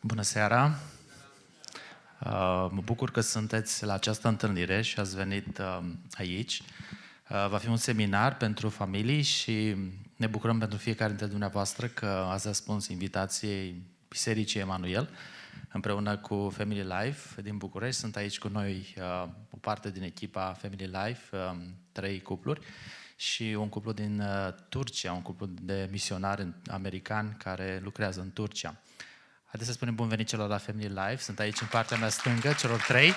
Bună seara! Mă bucur că sunteți la această întâlnire și ați venit aici. Va fi un seminar pentru familii și ne bucurăm pentru fiecare dintre dumneavoastră că ați răspuns invitației Bisericii Emanuel împreună cu Family Life din București. Sunt aici cu noi o parte din echipa Family Life, 3 cupluri și un cuplu din Turcia, un cuplu de misionari americani care lucrează în Turcia. Haideți să spunem bun venit celor la Family Life. Sunt aici în partea mea stângă, celor 3.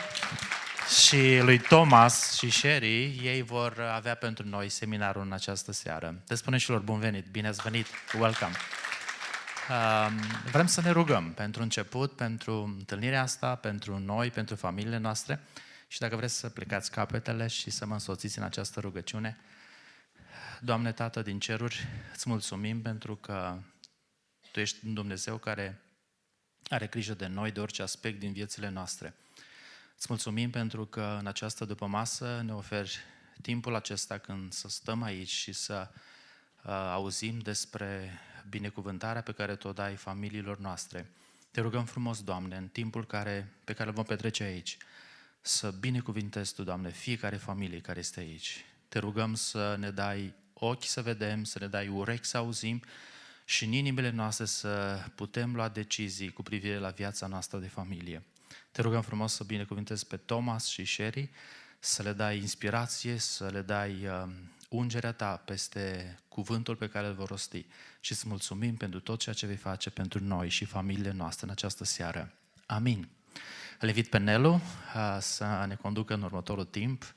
Și lui Thomas și Cheri, ei vor avea pentru noi seminarul în această seară. Te spunem și lor bun venit, bine ați venit, welcome. Vrem să ne rugăm pentru început, pentru întâlnirea asta, pentru noi, pentru familiile noastre. Și dacă vreți să plecați capetele și să mă însoțiți în această rugăciune. Doamne Tată din ceruri, îți mulțumim pentru că Tu ești un Dumnezeu care are grijă de noi, de orice aspect din viețile noastre. Îți mulțumim pentru că în această dupămasă ne oferi timpul acesta când să stăm aici și să auzim despre binecuvântarea pe care Tu o dai familiilor noastre. Te rugăm frumos, Doamne, în timpul pe care îl vom petrece aici, să binecuvintezi Tu, Doamne, fiecare familie care este aici. Te rugăm să ne dai ochi să vedem, să ne dai urechi să auzim, și în inimile noastre să putem lua decizii cu privire la viața noastră de familie. Te rugăm frumos să binecuvintezi pe Thomas și Cheri, să le dai inspirație, să le dai ungerea Ta peste cuvântul pe care îl vor rosti. Și îți mulțumim pentru tot ceea ce vei face pentru noi și familiile noastre în această seară. Amin. Îl invit pe Nelu să ne conducă în următorul timp.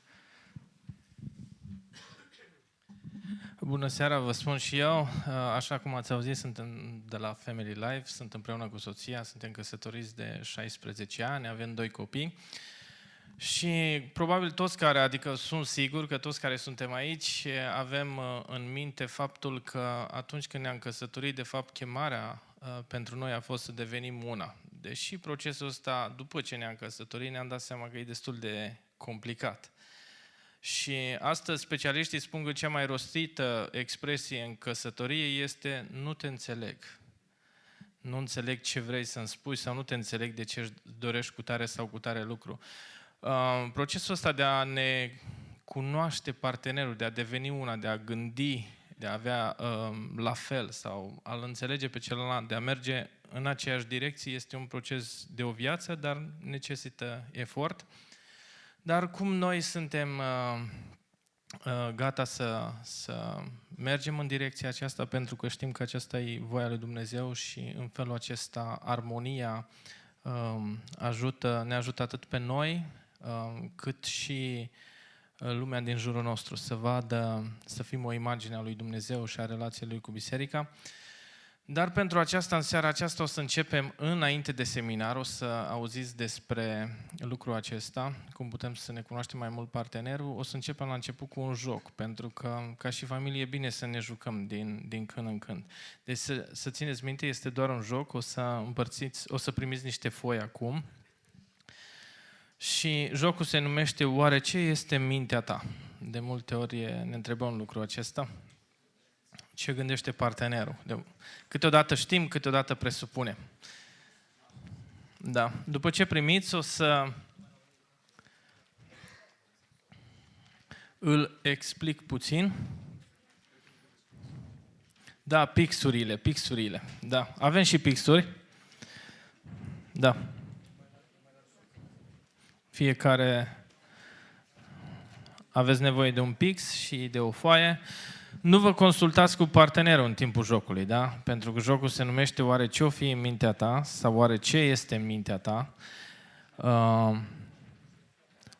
Bună seara, vă spun și eu, așa cum ați auzit, sunt de la Family Life, sunt împreună cu soția, suntem căsătoriți de 16 ani, avem 2 copii și probabil toți adică sunt sigur că toți care suntem aici avem în minte faptul că atunci când ne-am căsătorit, de fapt chemarea pentru noi a fost să devenim una. Deși procesul ăsta, după ce ne-am căsătorit, ne-am dat seama că e destul de complicat. Și astăzi specialiștii spun că cea mai rostită expresie în căsătorie este nu te înțeleg. Nu înțeleg ce vrei să-mi spui sau nu te înțeleg de ce își dorești cu tare sau cu tare lucru. Procesul ăsta de a ne cunoaște partenerul, de a deveni una, de a gândi, de a avea la fel sau a-l înțelege pe celălalt, de a merge în aceeași direcție, este un proces de o viață, dar necesită efort. Dar cum noi suntem gata să mergem în direcția aceasta, pentru că știm că aceasta e voia lui Dumnezeu și în felul acesta armonia ne ajută atât pe noi, cât și lumea din jurul nostru să vadă, să fim o imagine a lui Dumnezeu și a relației lui cu biserica. Dar pentru aceasta, în seara aceasta, o să începem înainte de seminar, o să auziți despre lucrul acesta, cum putem să ne cunoaștem mai mult partenerul. O să începem la început cu un joc, pentru că ca și familie e bine să ne jucăm din când în când. Deci să țineți minte, este doar un joc, o să primiți niște foi acum. Și jocul se numește Oare ce este mintea ta? De multe ori ne întrebăm lucrul acesta. Ce gândește partenerul? Câteodată știm, câteodată presupunem. Da. După ce primiți, o să îl explic puțin. Da, pixurile. Da, avem și pixuri. Da. Fiecare aveți nevoie de un pix și de o foaie. Nu vă consultați cu partenerul în timpul jocului, da? Pentru că jocul se numește Oare ce-o fi în mintea ta? Sau Oare ce este în mintea ta?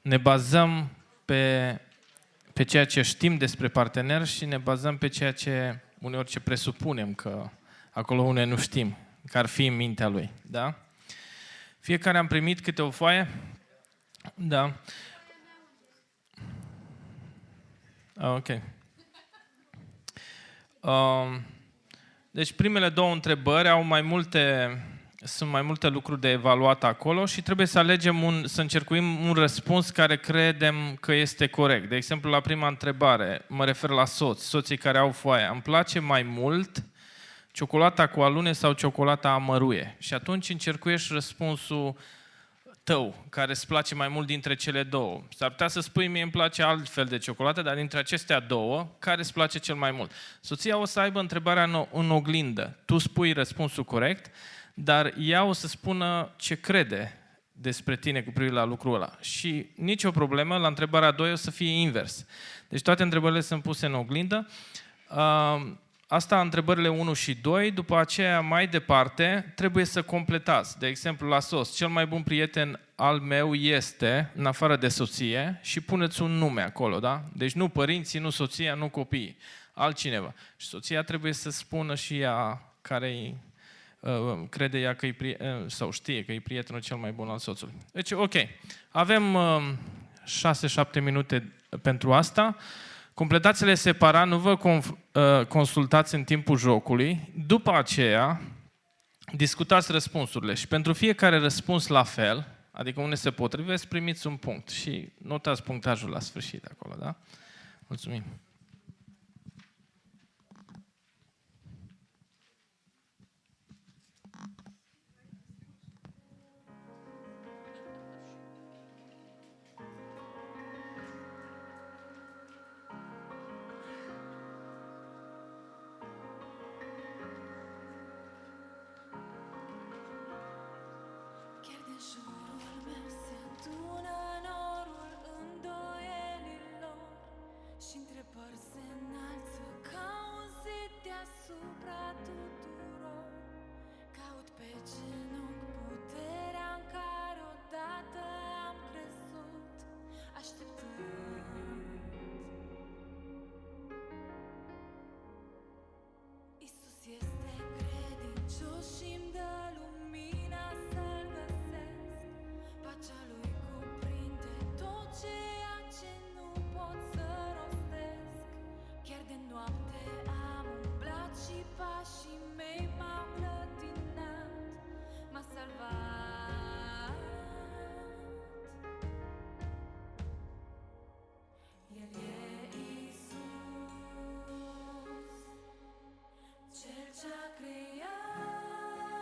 Ne bazăm pe ceea ce știm despre partener și ne bazăm pe ceea ce uneori ce presupunem că acolo unde nu știm, că ar fi în mintea lui, da? Fiecare am primit câte o foaie? Da. Ok. Deci primele 2 întrebări sunt mai multe lucruri de evaluat acolo și trebuie să alegem să încercuim un răspuns care credem că este corect. De exemplu, la prima întrebare, mă refer la soții care au foaie. Îmi place mai mult ciocolata cu alune sau ciocolata amăruie. Și atunci încercuiești răspunsul tău, care îți place mai mult dintre cele două. S-ar putea să spui, mie îmi place altfel de ciocolată, dar dintre acestea două, care îți place cel mai mult? Soția o să aibă întrebarea în oglindă. Tu spui răspunsul corect, dar ea o să spună ce crede despre tine cu privire la lucrul ăla. Și nicio problemă, la întrebarea 2 o să fie invers. Deci toate întrebările sunt puse în oglindă. Asta întrebările 1 și 2, după aceea mai departe trebuie să completați. De exemplu, la sos, cel mai bun prieten al meu este, în afară de soție, și puneți un nume acolo, da? Deci nu părinții, nu soția, nu copiii, altcineva. Și soția trebuie să spună și ea care crede ea că sau știe că e prietenul cel mai bun al soțului. Deci, ok, avem 6-7 minute pentru asta. Completați-le separat, nu vă consultați în timpul jocului. După aceea, discutați răspunsurile și pentru fiecare răspuns la fel, adică unde se potrivesc, primiți un punct și notați punctajul la sfârșit acolo, da? Mulțumim! Ce-a creat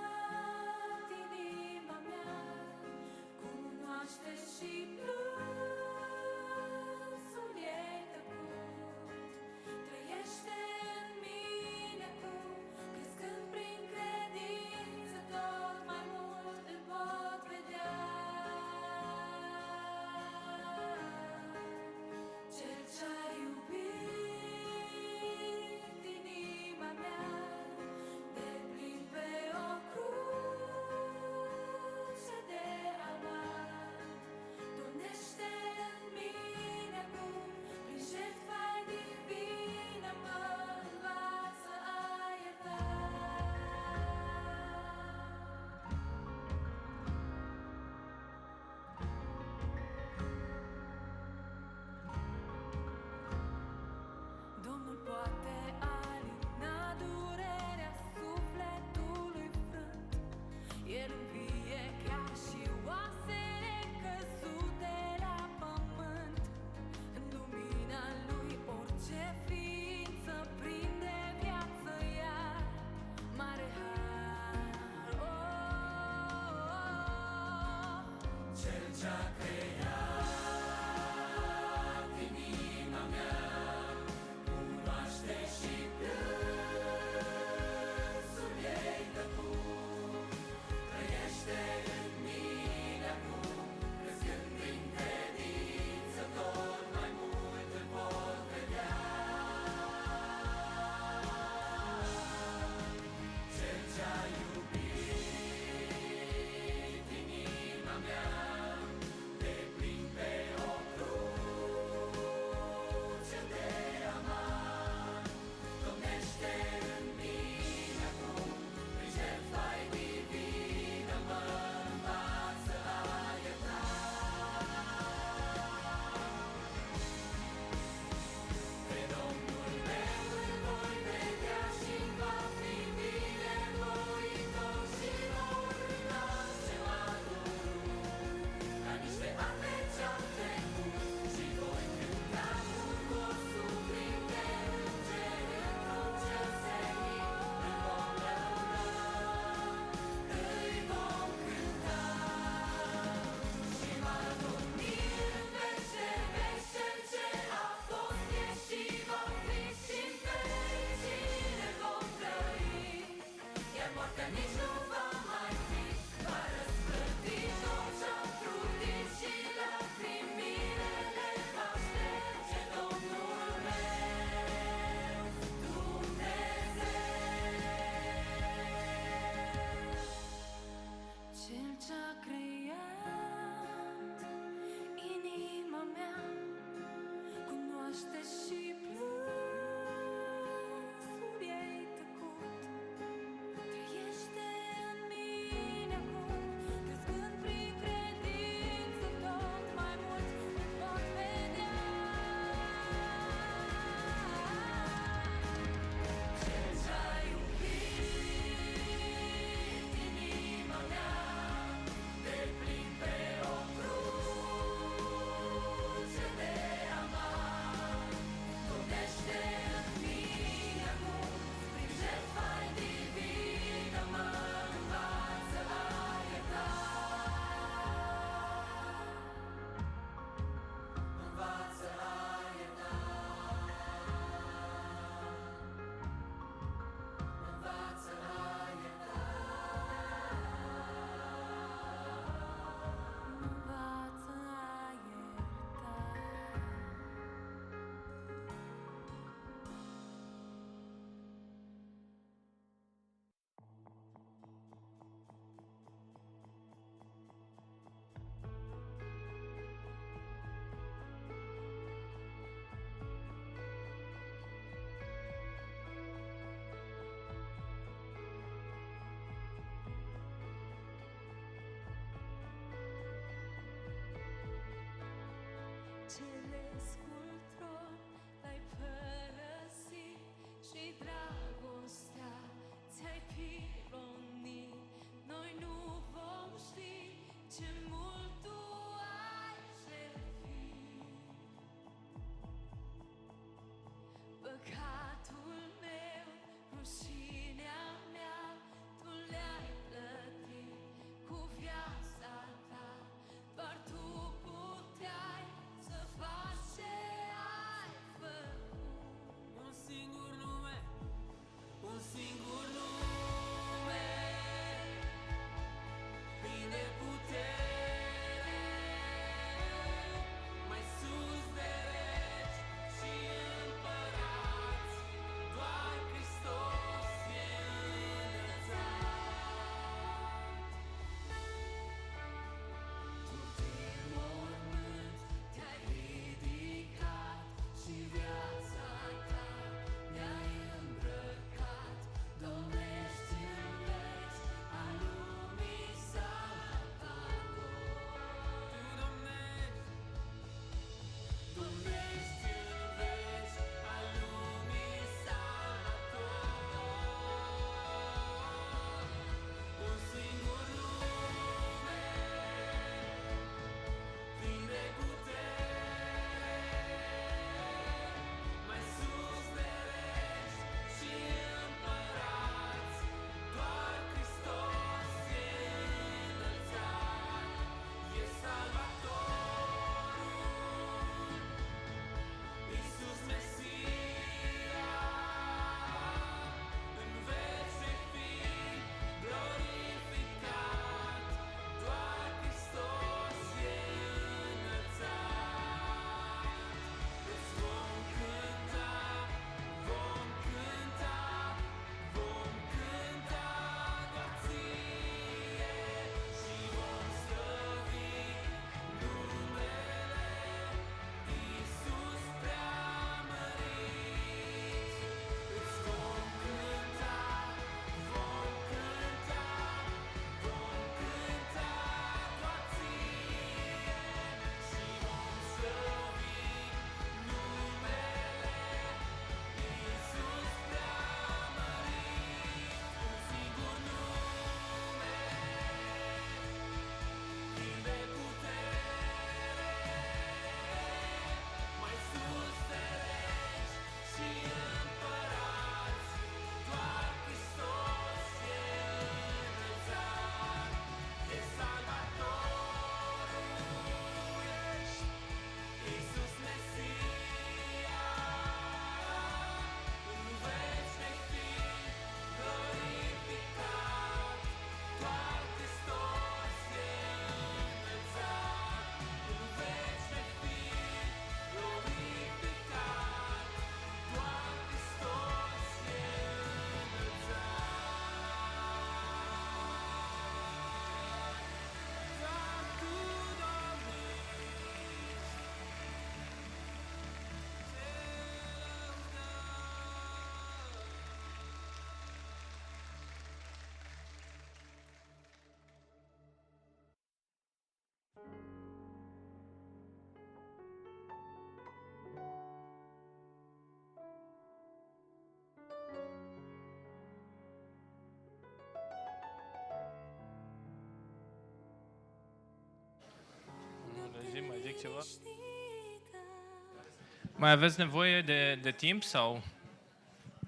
Mai aveți nevoie de timp sau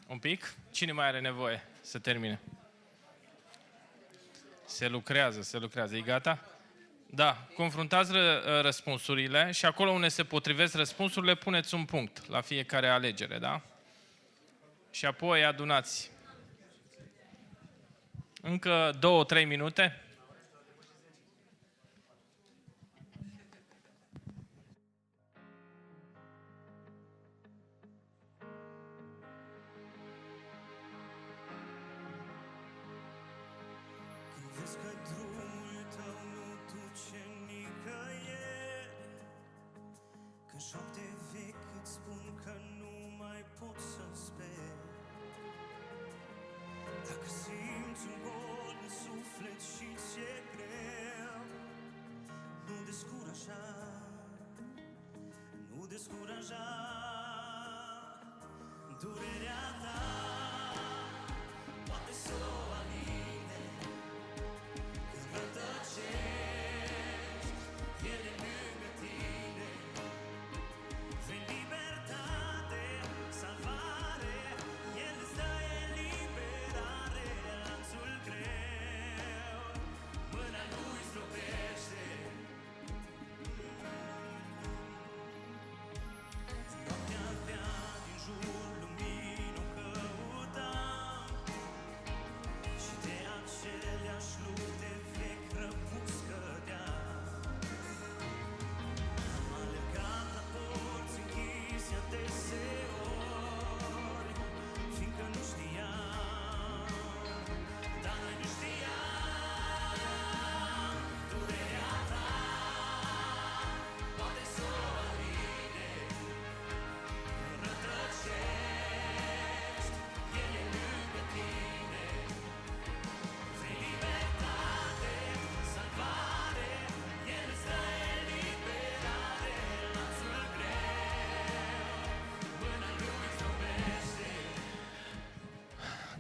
un pic? Cine mai are nevoie să termine? Se lucrează. E gata? Da. Confruntați răspunsurile și acolo unde se potrivesc răspunsurile, puneți un punct la fiecare alegere, da? Și apoi adunați. Încă 2-3 minute.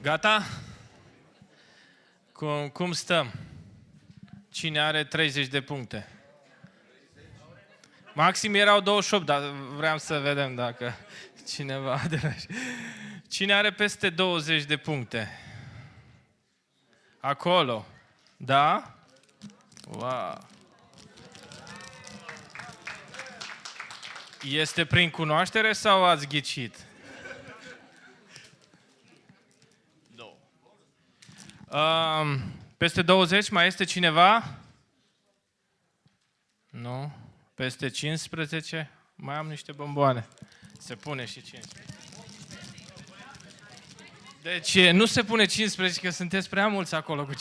Gata? Cum stăm? Cine are 30 de puncte? Maxim erau 28, dar vreau să vedem dacă cineva... Cine are peste 20 de puncte? Acolo. Da? Wow! Este prin cunoaștere sau ați ghicit? Peste 20 mai este cineva? Nu? Peste 15? Mai am niște bomboane. Se pune și 15. Deci nu se pune 15, că sunteți prea mulți acolo cu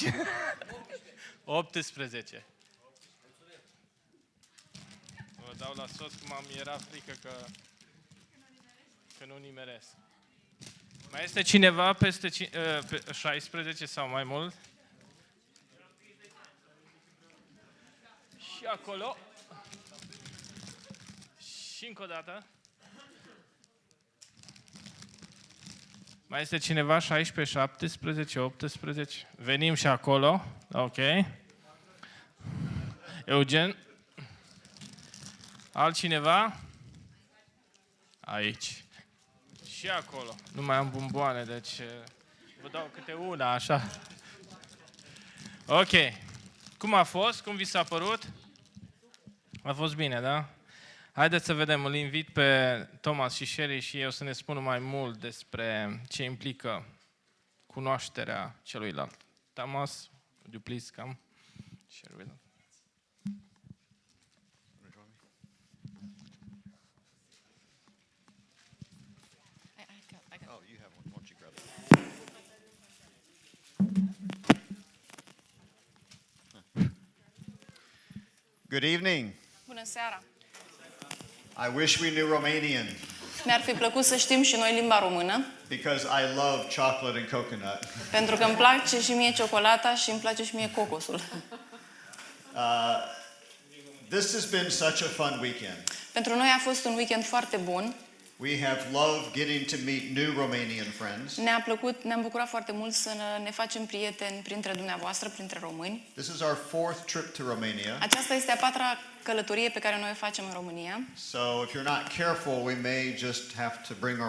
18. Vă dau la sos, cum era frică că nu nimeresc. Mai este cineva peste 16 sau mai mult? Și acolo. Și încă o dată. Mai este cineva 16, 17, 18? Venim și acolo. Ok. Eugen. Altcineva? Aici. Și acolo. Nu mai am bomboane, deci vă dau câte una, așa. Ok. Cum a fost? Cum vi s-a părut? A fost bine, da? Haideți să vedem. Îl invit pe Thomas și Cheri și eu să ne spună mai mult despre ce implică cunoașterea celuilalt. Thomas, would you please come? Share with us. Good evening. Bună seara! I wish we knew Romanian Mi-ar fi plăcut să știm și noi limba română, because I love chocolate and coconut. pentru că îmi place și mie ciocolata și îmi place și mie cocosul. This has been such a fun weekend. Pentru noi a fost un weekend foarte bun. We have loved getting to meet new Romanian friends. Ne-am bucurat foarte mult să ne facem prieteni printre dumneavoastră, printre români. This is our fourth trip to Romania. Aceasta este a patra călătorie pe care noi o facem în România. So if you're not careful, we may just have to bring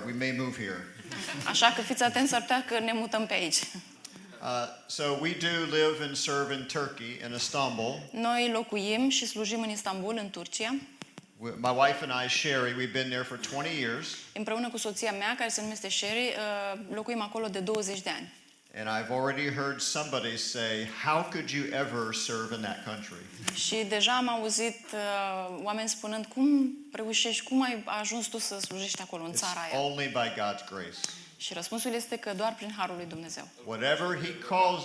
we may move here. Așa că fiți atenți, s-ar putea că ne mutăm pe aici. So we do live and serve in Turkey, in Istanbul. Noi locuim și slujim în Istanbul, în Turcia. My wife and I, Cheri, we've been there for 20 years. Împreună cu soția mea, care se numește Cheri, locuim acolo de 20 de ani. And I've already heard somebody say, how could you ever serve in that country? Și deja am auzit oameni spunând, cum reușești, cum ai ajuns tu să slujești acolo, în țara It's aia? only by God's grace. Și răspunsul este că doar prin harul lui Dumnezeu. Whatever he calls,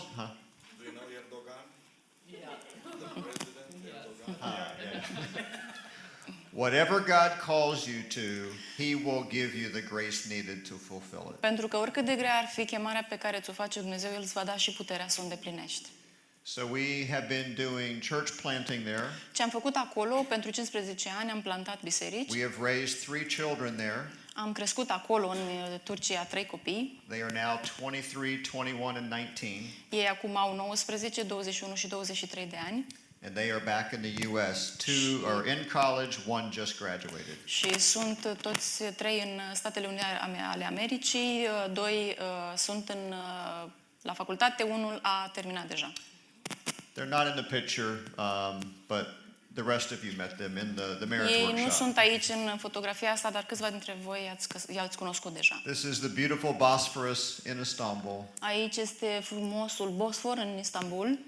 whatever God calls you to, he will give you the grace needed to fulfill it. Pentru că oricât de grea ar fi chemarea pe care ți-o face Dumnezeu, El îți va da și puterea să o îndeplinești. So we have been doing church planting there. Ce am făcut acolo, pentru 15 ani am plantat biserici. We have raised 3 children there. Am crescut acolo, în Turcia, 3 copii. They are now 23, 21, and 19. Ei acum au 19, 21 și 23 de ani. And they are back in the U.S. 2 are in college, 1 just graduated. Și sunt toți 3 în Statele Unite ale Americii, 2 sunt la facultate, 1 a terminat deja. They're not in the picture, but the rest of you met them in the marriage Ei workshop. nu sunt aici în fotografia asta, dar câțiva dintre voi i-ați cunoscut deja. This is the beautiful Bosphorus in Istanbul. Aici este frumosul Bosfor în Istanbul.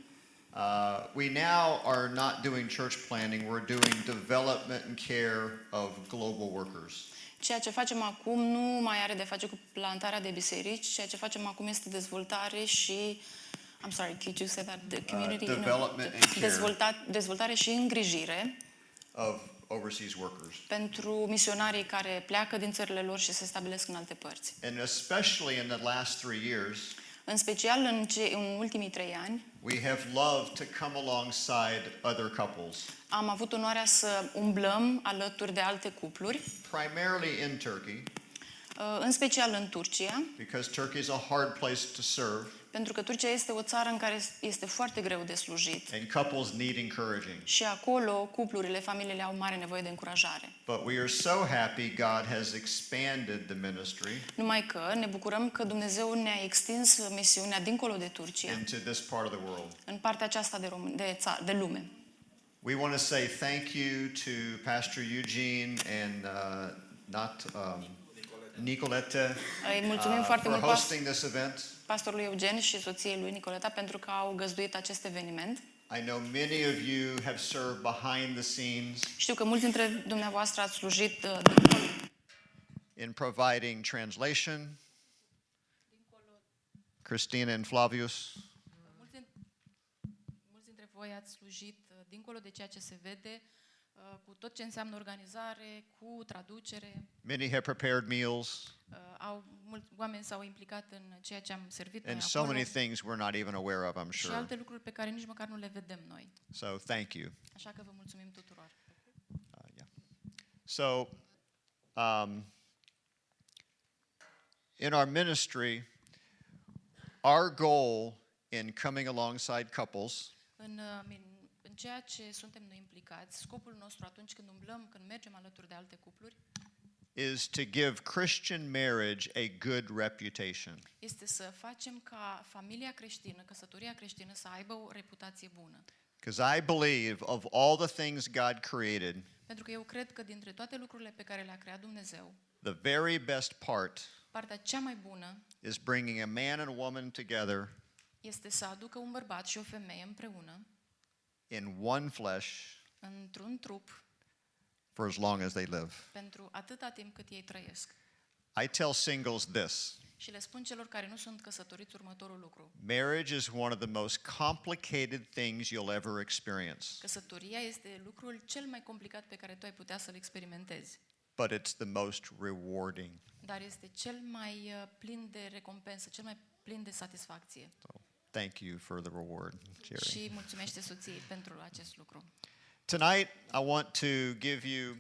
We now are not doing church planting, we're doing development and care of global workers. Ceea ce facem acum nu mai are de face cu plantarea de biserici, ceea ce facem acum este dezvoltare și I'm sorry, could you say that? The community Development and care. Dezvoltare și îngrijire Of overseas workers. pentru misionarii care pleacă din țările lor și se stabilesc în alte părți. And especially in the last 3 years, În special în ultimii 3 ani, we have loved to come alongside other couples, am avut onoarea să umblăm alături de alte cupluri, primarily in Turkey, în special în Turcia, because Turkey is a hard place to serve, pentru că Turcia este o țară în care este foarte greu de slujit. and couples need encouraging. Și acolo cuplurile, familiile au mare nevoie de încurajare. But we are so happy God has expanded the ministry Numai că ne bucurăm că Dumnezeu ne-a extins misiunea dincolo de Turcia, into this part of the world. în partea aceasta de lume. We want to say thank you to Pastor Eugene and Nicolette Îi mulțumim foarte for mult hosting this event. pastorului Eugen și soției lui Nicoleta pentru că au găzduit acest eveniment. I know many of you have served behind the scenes Știu că mulți dintre dumneavoastră ați slujit in providing translation. Christina and Flavius. Mulți dintre voi ați slujit dincolo de ceea ce se vede, cu tot ce înseamnă organizare, cu traducere. Many have prepared meals Mulți oameni s-au implicat în ceea ce am servit noi and so acolo many things we're not even aware of, I'm și sure. alte lucruri pe care nici măcar nu le vedem noi. So thank you. Așa că vă mulțumim tuturor. Yeah. So in our ministry, our goal in coming alongside couples În ceea ce suntem noi implicați, scopul nostru atunci când umblăm, când mergem alături de alte cupluri, is to give Christian marriage a good reputation. este să facem ca familia creștină, căsătoria creștină să aibă o reputație bună. Because I believe of all the things God created, Pentru că eu cred că dintre toate lucrurile pe care le-a creat Dumnezeu, the very best part partea cea mai bună is bringing a man and a woman together este să aducă un bărbat și o femeie împreună, in one flesh într-un trup, for as long as they live. pentru atâta timp cât ei trăiesc. I tell singles this. Și le spun celor care nu sunt căsătoriți următorul lucru. Marriage is one of the most complicated things you'll ever experience. Căsătoria este lucrul cel mai complicat pe care tu ai putea să-l experimentezi. But it's the most rewarding. Dar este cel mai plin de recompensă, cel mai plin de satisfacție. So, thank you for the reward, Cheri. Și mulțumește soției pentru acest lucru. Tonight, I want to give you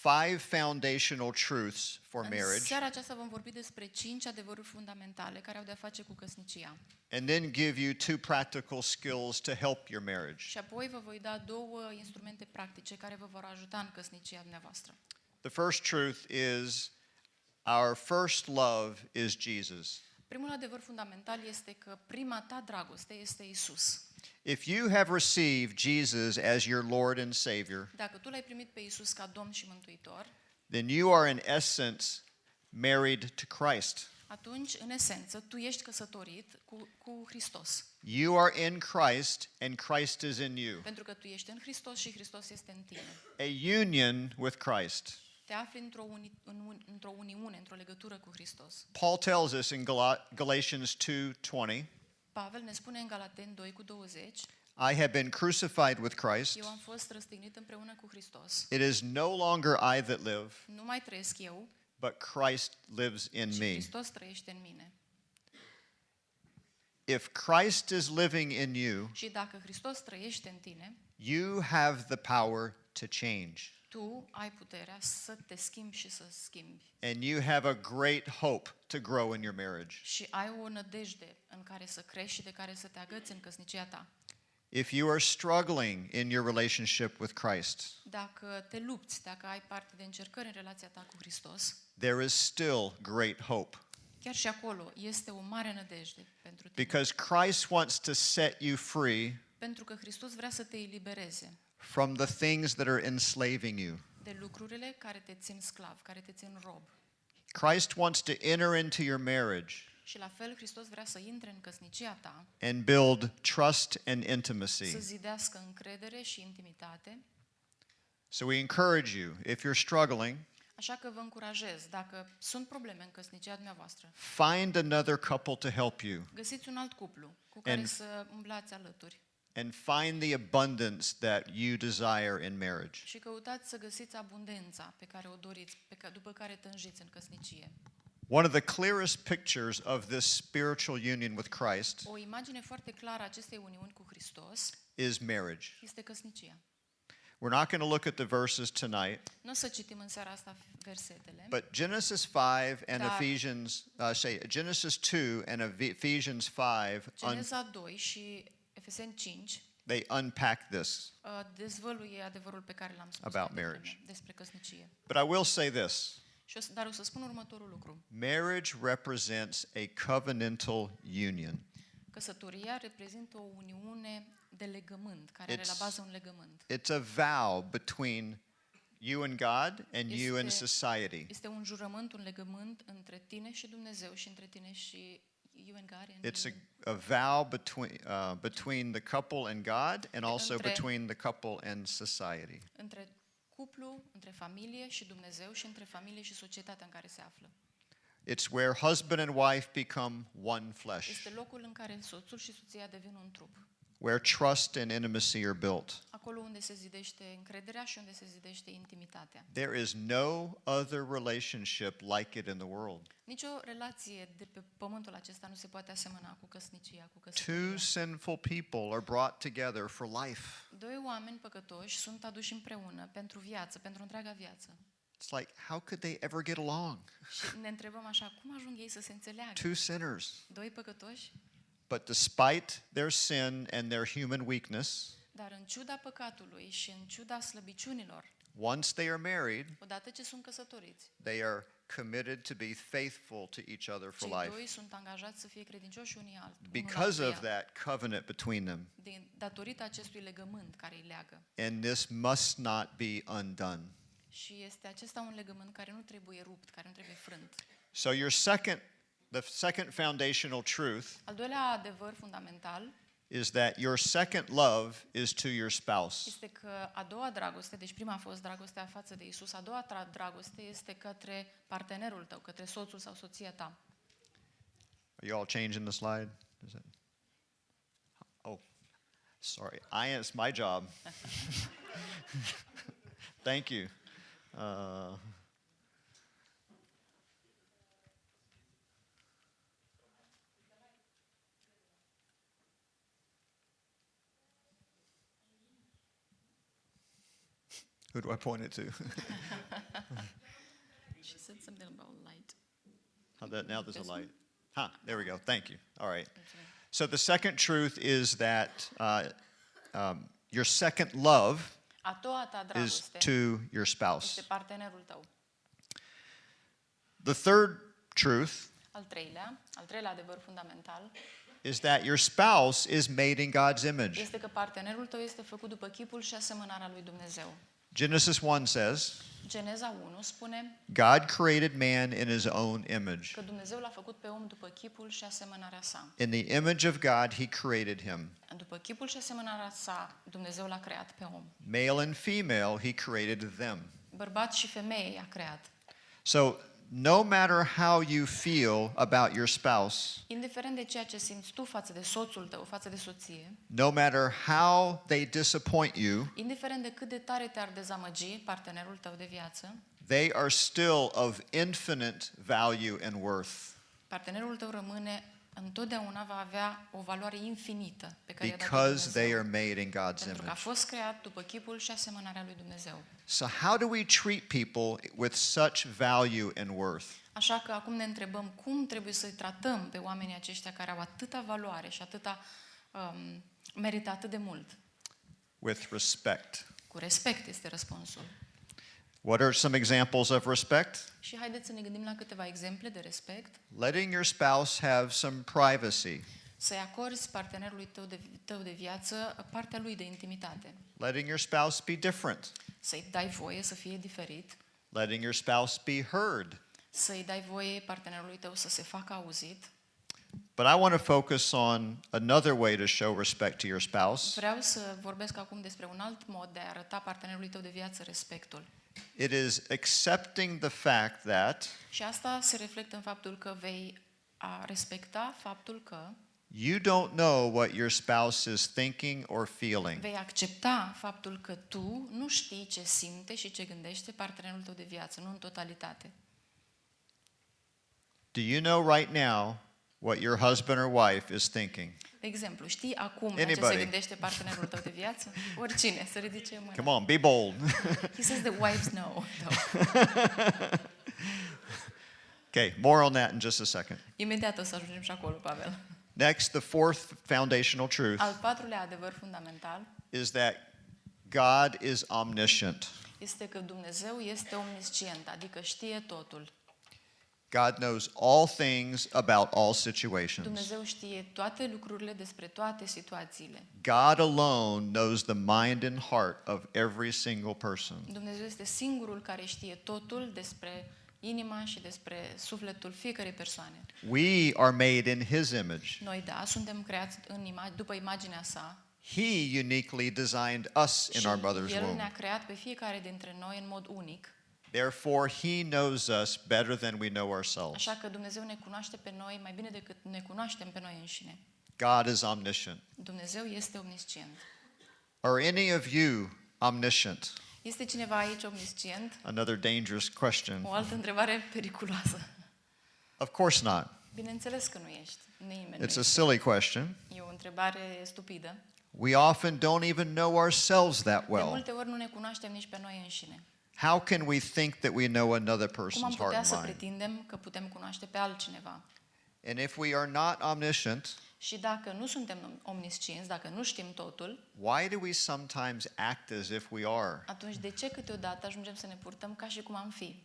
5 foundational truths for În marriage, seara aceasta vom vorbi despre 5 adevăruri fundamentale care au de-a face cu căsnicia. and then give you 2 practical skills to help your marriage. Și apoi vă voi da 2 instrumente practice care vă vor ajuta în căsnicia dumneavoastră. The first truth is our first love is Jesus. Primul adevăr fundamental este că prima ta dragoste este Isus. If you have received Jesus as your Lord and Savior, Dacă tu l-ai primit pe Isus ca Domn și Mântuitor, then you are in essence married to Christ. atunci, în esență, tu ești căsătorit cu Hristos. You are in Christ and Christ is in you. Pentru că tu ești în Hristos și Hristos este în tine. A union with Christ. Te afli într-o uniune, într-o legătură cu Hristos. Paul tells us in Galatians 2:20, Pavel ne spune în Galateni 2:20, I have been crucified with Christ. eu am fost răstignit împreună cu Hristos. It is no longer I that live, Nu mai trăiesc eu, but Christ lives in ci me. Hristos trăiește în mine. If Christ is living in you, Și dacă Hristos trăiește în tine, you have the power to change. tu ai puterea să te schimbi și să schimbi. And you have a great hope to grow in your marriage. Și ai o nădejde în care să crești și de care să te agăți în căsnicia ta. If you are struggling in your relationship with Christ, Dacă te lupți, dacă ai parte de încercări în relația ta cu Hristos, there is still great hope. chiar și acolo este o mare nădejde pentru tine. Because Christ wants to set you free Pentru că Hristos vrea să te elibereze from the things that are enslaving you. de lucrurile care te țin sclav, care te țin rob. Christ wants to enter into your marriage Și la fel Hristos vrea să intre în căsnicia ta, and build trust and să intimacy. zidească încredere și intimitate. So we encourage you, if you're struggling, Așa că vă încurajez, dacă sunt probleme în căsnicia dumneavoastră, find another couple to help you găsiți un alt cuplu cu care And- să umblați alături and find the abundance that you desire in marriage. și căutați să găsiți abundența pe care o doriți, după care tânjiți în căsnicie. One of the clearest pictures of this spiritual union with Christ O imagine foarte clară a acestei uniuni cu Hristos is marriage. este căsnicia. We're not going to look at the verses tonight, Nu o să citim în seara asta versetele, but Genesis 5 and Dar- Ephesians, Genesis 2 and Ephesians 5, Geneza 2 și Efeseni 5 they unpack this. dezvăluie adevărul pe care l-am spus About mai devreme marriage. despre căsnicie. But I will say this. Dar o să spun următorul lucru. Marriage represents a covenantal union. Căsătoria reprezintă o uniune de legământ, care are la It's- bază un legământ. It's a vow between you and God and you and Este- society. Este un jurământ, un legământ între tine și Dumnezeu și între tine și you and God. And It's you. a vow between the couple and God and also Între- between the couple and society. Între cuplu, între familie și Dumnezeu și între familie și societatea în care se află. It's where husband and wife become one flesh, Este locul în care soțul și soția devin un trup. where trust and intimacy are built. Acolo unde se zidește încrederea și unde se zidește intimitatea. There is no other relationship like it in the world. Nicio relație de pe pământul acesta nu se poate asemăna cu căsnicia, cu Two căsătoria. sinful people are brought together for life. Doi oameni păcătoși sunt aduși împreună pentru viață, pentru întreaga viață. It's like, how could they ever get along? Și ne întrebăm așa, cum ajung ei să se înțeleagă? Two sinners. Doi păcătoși? But despite their sin and their human weakness, Dar în ciuda păcatului și în ciuda slăbiciunilor, once they are married, odată ce sunt căsătoriți, they are committed to be faithful to each other for cei life doi sunt angajați să fie credincioși unul because of altuia, that covenant between them. datorită acestui legământ care îi leagă. And this must not be undone. Și este acesta un legământ care nu trebuie rupt, care nu trebuie frânt. So the second foundational truth Al doilea adevăr fundamental is that your second love is to your spouse. este că a doua dragoste, deci prima a fost dragostea față de Isus, a doua dragoste este către partenerul tău, către soțul sau soția ta. Are you all changing the slide? Is it? Oh, sorry. It's my job. Thank you. Who do I point it to? She said something about light. Now there's This a one? light. There we go. Thank you. All right. So the second truth is that your second love A doua ta is dragoste to your spouse. este partenerul tău. The third truth Al treilea adevăr fundamental is that your spouse is made in God's image. este că partenerul tău este făcut după chipul și asemănarea lui Dumnezeu. Genesis 1 says, Geneza 1 spune God created man in his own image. că Dumnezeu l-a făcut pe om după chipul și asemănarea sa. In the image of God, he created him. După chipul și asemănarea sa, Dumnezeu l-a creat pe om. Male and female, he created them. Bărbat și femeie i-a creat. So, no matter how you feel about your spouse, Indiferent de ceea ce simți tu față de soțul tău, față de soție, no matter how they disappoint you, indiferent de cât de tare te-ar dezamăgi partenerul tău de viață, they are still of infinite value and worth partenerul tău rămâne întotdeauna va avea o valoare infinită pe care i-a dat because they Dumnezeu. are made in God's Pentru că a image. fost creat după chipul și asemănarea lui Dumnezeu. So how do we treat people with such value and worth? Așa că acum ne întrebăm cum trebuie să-i tratăm pe oamenii aceștia care au atâta valoare și merită atât de mult. With respect. Cu respect este răspunsul. What are some examples of respect? Și haideți să ne gândim la câteva exemple de respect. Letting your spouse have some privacy. Să-i acorzi partenerului tău de viață partea lui de intimitate. Letting your spouse be different. Să-i dai voie să fie diferit. Letting your spouse be heard. Să-i dai voie partenerului tău să se facă auzit. But I want to focus on another way to show respect to your spouse. Vreau să vorbesc acum despre un alt mod de a arăta partenerului tău de viață respectul. It is accepting the fact that Și asta se reflectă în faptul că vei respecta faptul că you don't know what your spouse is thinking or feeling. vei accepta faptul că tu nu știi ce simte și ce gândește partenerul tău de viață, nu în totalitate. Do you know right now what your husband or wife is thinking? De exemplu, știi acum la ce se Anybody? gândește partenerul tău de viață? Oricine, să ridice mâna. Come on, be bold. He says that wives know. Okay, more on that in just a second. Imediat o să ajungem și acolo, Pavel. Next, the fourth foundational truth Al patrulea adevăr fundamental is that God is omniscient. este că Dumnezeu este omniscient, adică știe totul. God knows all things about all situations. Dumnezeu știe toate lucrurile despre toate situațiile. God alone knows the mind and heart of every single person. Dumnezeu este singurul care știe totul despre inima și despre sufletul fiecărei persoane. We are made in His image. Noi, da, suntem creați după imaginea sa He uniquely designed us in și our mother's El womb. ne-a creat pe fiecare dintre noi în mod unic. Therefore, He knows us better than we know ourselves. Așa că Dumnezeu ne cunoaște pe noi mai bine decât ne cunoaștem pe noi înșine. God is omniscient. Dumnezeu este omniscient. Are any of you omniscient? Este cineva aici omniscient? Another dangerous question. O altă întrebare periculoasă. Of course not. Bineînțeles că nu ești. Nimeni nu It's a ești. silly question. E o întrebare stupidă. We often don't even know ourselves that De well. multe ori nu ne cunoaștem nici pe noi înșine. How can we think that we know another Cum am person's heart putea să and mind? pretindem că putem cunoaște pe altcineva? And if we are not omniscient, Și dacă nu suntem omniscienți, dacă nu știm totul, why do we sometimes act as if we are? atunci de ce câteodată ajungem să ne purtăm ca și cum am fi?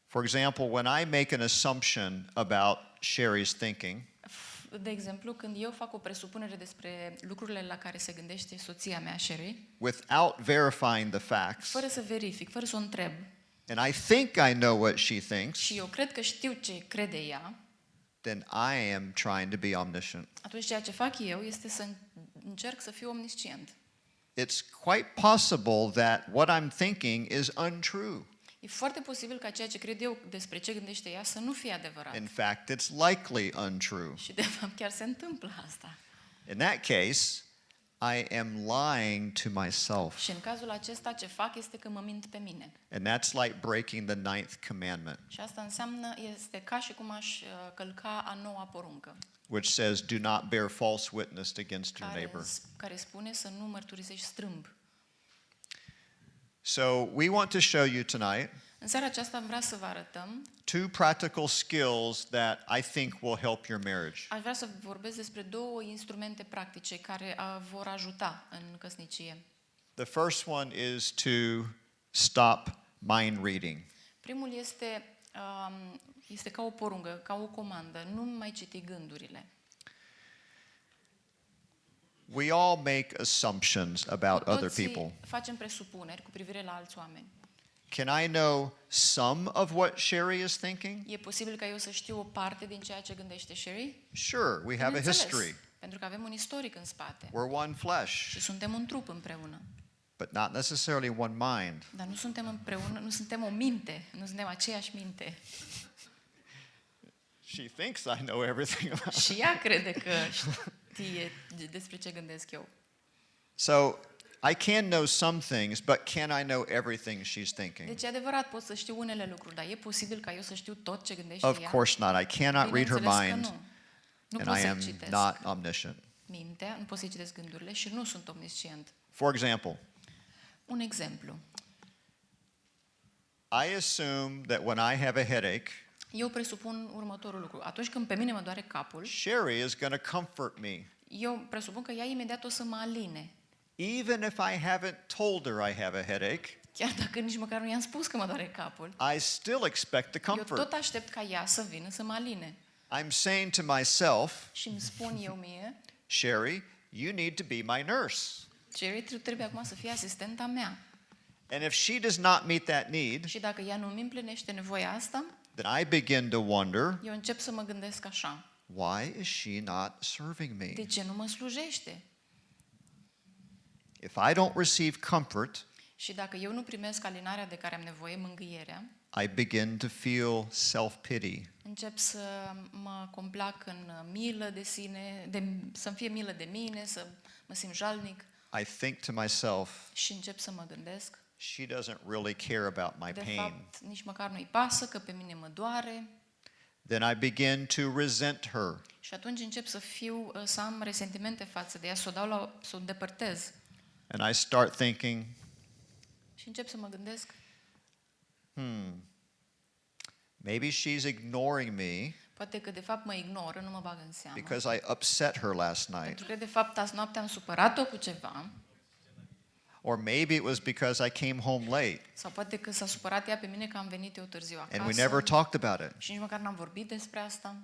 For example, when I make an assumption about Cheri's thinking, De exemplu, când eu fac o presupunere despre lucrurile la care se gândește soția mea, Cheri, without verifying the facts, fără să verific, fără să o întreb, and I think I know what she thinks, și eu cred că știu ce crede ea, then I am trying to be omniscient. atunci ceea ce fac eu este să încerc să fiu omniscient. It's quite possible that what I'm thinking is untrue. E foarte posibil ca ceea ce cred eu despre ce gândește ea să nu fie adevărat. In fact, it's likely untrue. Și de fapt chiar se întâmplă asta. In that case, I am lying to myself. Și în cazul acesta ce fac este că mă mint pe mine. And that's like breaking the ninth commandment, Și asta înseamnă, este ca și cum aș călca a noua poruncă, which says, do not bear false witness against your neighbor. care spune să nu mărturisești strâmb. So we want to show you tonight În seara aceasta am vrea să vă arătăm, two practical skills that I think will help your marriage. aș vrea să vorbesc despre două instrumente practice care vor ajuta în căsnicie. The first one is to stop mind reading. Primul este ca o porumbă, ca o comandă, nu mai citi gândurile. We all make assumptions about Cu other toții people. facem presupuneri cu privire la alți oameni. Can I know some of what Cheri is thinking? E posibil ca eu să știu o parte din ceea ce gândește Cheri? Sure, we have a Bineînțeles, history. pentru că avem un istoric în spate. We're one flesh, Și suntem un trup împreună. but not necessarily one mind. Dar nu suntem împreună, nu suntem o minte, nu suntem aceeași minte. She thinks I know everything about. Și ea crede că știe despre ce gândesc eu. So I can know some things, but can I know everything she's thinking? Deci e adevărat, pot să știu unele lucruri, dar e posibil ca eu să știu tot ce gândește Of ea? course not. I cannot read her Bineînțeles că mind, nu. Nu and pot I să am citesc not omniscient. mintea, nu pot să citesc gândurile și nu sunt omniscient. For example, Un exemplu. I assume that when I have a headache, Eu presupun următorul lucru. Atunci când pe mine mă doare capul, Cheri is going to comfort me, eu presupun că ea imediat o să mă aline. even if I haven't told her I have a headache. Chiar dacă nici măcar nu i-am spus că mă doare capul, I still expect the eu comfort. tot aștept ca ea să vină să mă aline. I'm saying to myself, Și îmi spun eu mie, Cheri, you need to be my nurse. Cheri, trebuie acum să fie asistenta mea. And if she does not meet that need, Și dacă ea nu îmi împlinește nevoia asta, then I begin to wonder, eu încep să mă gândesc așa. why is she not serving me? De ce nu mă slujește? If I don't receive comfort, Și dacă eu nu primesc alinarea de care am nevoie, mângâierea, I begin to feel self-pity. încep să mă complac în milă de sine, să-mi fie milă de mine, să mă simt jalnic I think to myself, și încep să mă gândesc, she doesn't really care about my de pain. fapt, nici măcar nu-i pasă că pe mine mă doare. Then I begin to resent her. Și atunci încep să am resentimente față de ea, să o îndepărtez. And I start thinking, Și încep să mă gândesc, maybe she's ignoring me poate că de fapt mă ignoră, nu mă bagă în seamă. because I upset her last night. Pentru că de fapt azi noapte am supărat-o cu ceva, Or maybe it was because I came home late sau poate că s-a supărat ea pe mine că am venit eu târziu acasă. and we never talked about it. Și nici măcar n-am vorbit despre asta.